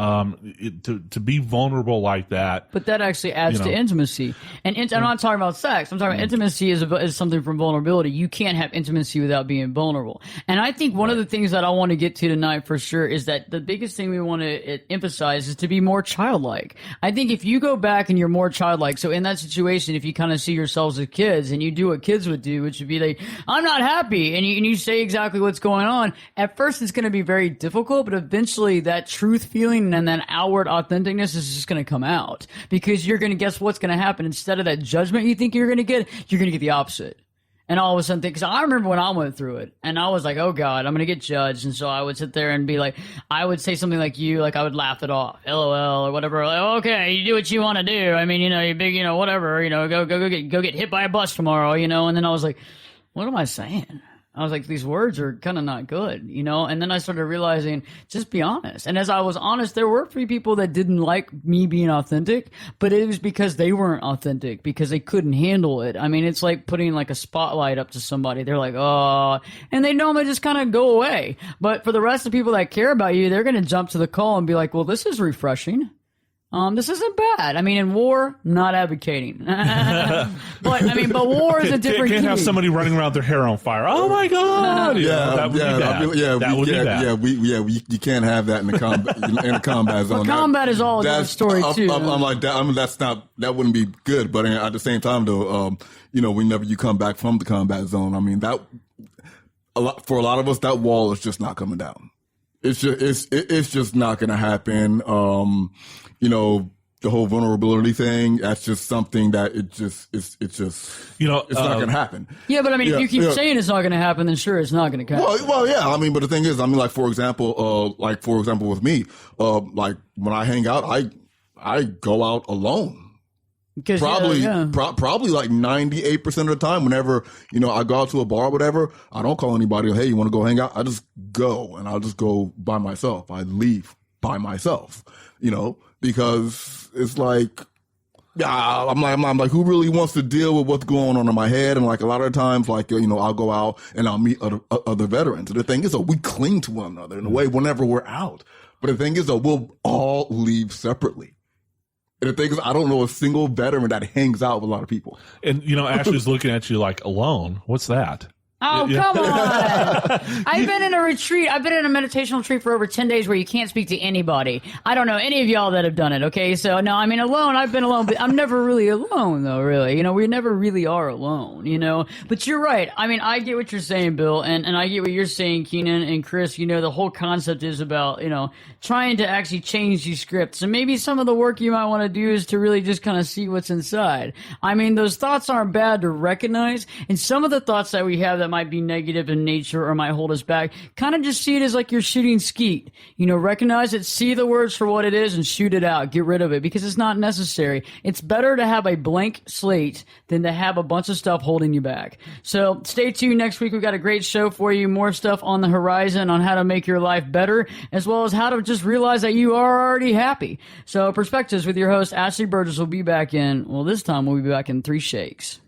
to be vulnerable like that. But that actually adds to intimacy. And I'm not talking about sex. I'm talking about intimacy is something from vulnerability. You can't have intimacy without being vulnerable. And I think one of the things that I want to get to tonight for sure is that the biggest thing we want to emphasize is to be more childlike. I think if you go back and you're more childlike, so in that situation, if you kind of see yourselves as kids and you do what kids would do, which would be like, I'm not happy, and you say exactly what's going on, at first it's going to be very difficult, but eventually that truth feeling and that outward authenticness is just going to come out, because you're going to guess what's going to happen. Instead of that judgment you think you're going to get the opposite. And all of a sudden, because I remember when I went through it, and I was like, oh God, I'm going to get judged. And so I would sit there and be like, I would say something like I would laugh it off, LOL or whatever. Like, okay, you do what you want to do. I mean, you're big, whatever, go get hit by a bus tomorrow, and then I was like, what am I saying? I was like, these words are kind of not good, And then I started realizing, just be honest. And as I was honest, there were 3 people that didn't like me being authentic, but it was because they weren't authentic, because they couldn't handle it. I mean, it's like putting like a spotlight up to somebody. They're like, oh, and they normally just kind of go away. But for the rest of the people that care about you, they're going to jump to the call and be like, well, this is refreshing. This isn't bad. I mean, in war, not advocating. but war is a different. Can't have somebody running around with their hair on fire. Oh my God! That would be bad. You can't have that in the combat in a combat zone. But combat is all a different story too. I'm like that. I mean, that wouldn't be good. But at the same time, though, whenever you come back from the combat zone, I mean, for a lot of us, that wall is just not coming down. It's just not going to happen. The whole vulnerability thing, that's just something that it's not going to happen. Yeah, but I mean, if you keep saying it's not going to happen, then sure, it's not going to happen. Well, yeah. I mean, but the thing is, I mean, for example, with me, like when I hang out, I go out alone. 'Cause, Probably, yeah. probably like 98% of the time, whenever, I go out to a bar or whatever, I don't call anybody, hey, you want to go hang out? I just go, and I'll just go by myself. I leave by myself, because it's like, yeah, I'm like, who really wants to deal with what's going on in my head? And like a lot of times, like, I'll go out and I'll meet other veterans. And the thing is, we cling to one another in a way whenever we're out. But the thing is, we'll all leave separately. And the thing is, I don't know a single veteran that hangs out with a lot of people. And, Ashley's looking at you like, alone? What's that? Oh, come on. I've been in a retreat. I've been in a meditational retreat for over 10 days where you can't speak to anybody. I don't know any of y'all that have done it, okay? So, no, alone, I've been alone, but I'm never really alone, though, really. We never really are alone, But you're right. I get what you're saying, Bill, and I get what you're saying, Keenan and Chris. The whole concept is about, trying to actually change these scripts. And maybe some of the work you might want to do is to really just kind of see what's inside. Those thoughts aren't bad to recognize, and some of the thoughts that we have that might be negative in nature or might hold us back, kind of just see it as like you're shooting skeet. Recognize it, see the words for what it is, and shoot it out. Get rid of it because it's not necessary. It's better to have a blank slate than to have a bunch of stuff holding you back. So stay tuned. Next week, we've got a great show for you. More stuff on the horizon on how to make your life better, as well as how to just realize that you are already happy. So Perspectives with your host, Ashley Berges, will be back in, this time we'll be back in 3 shakes.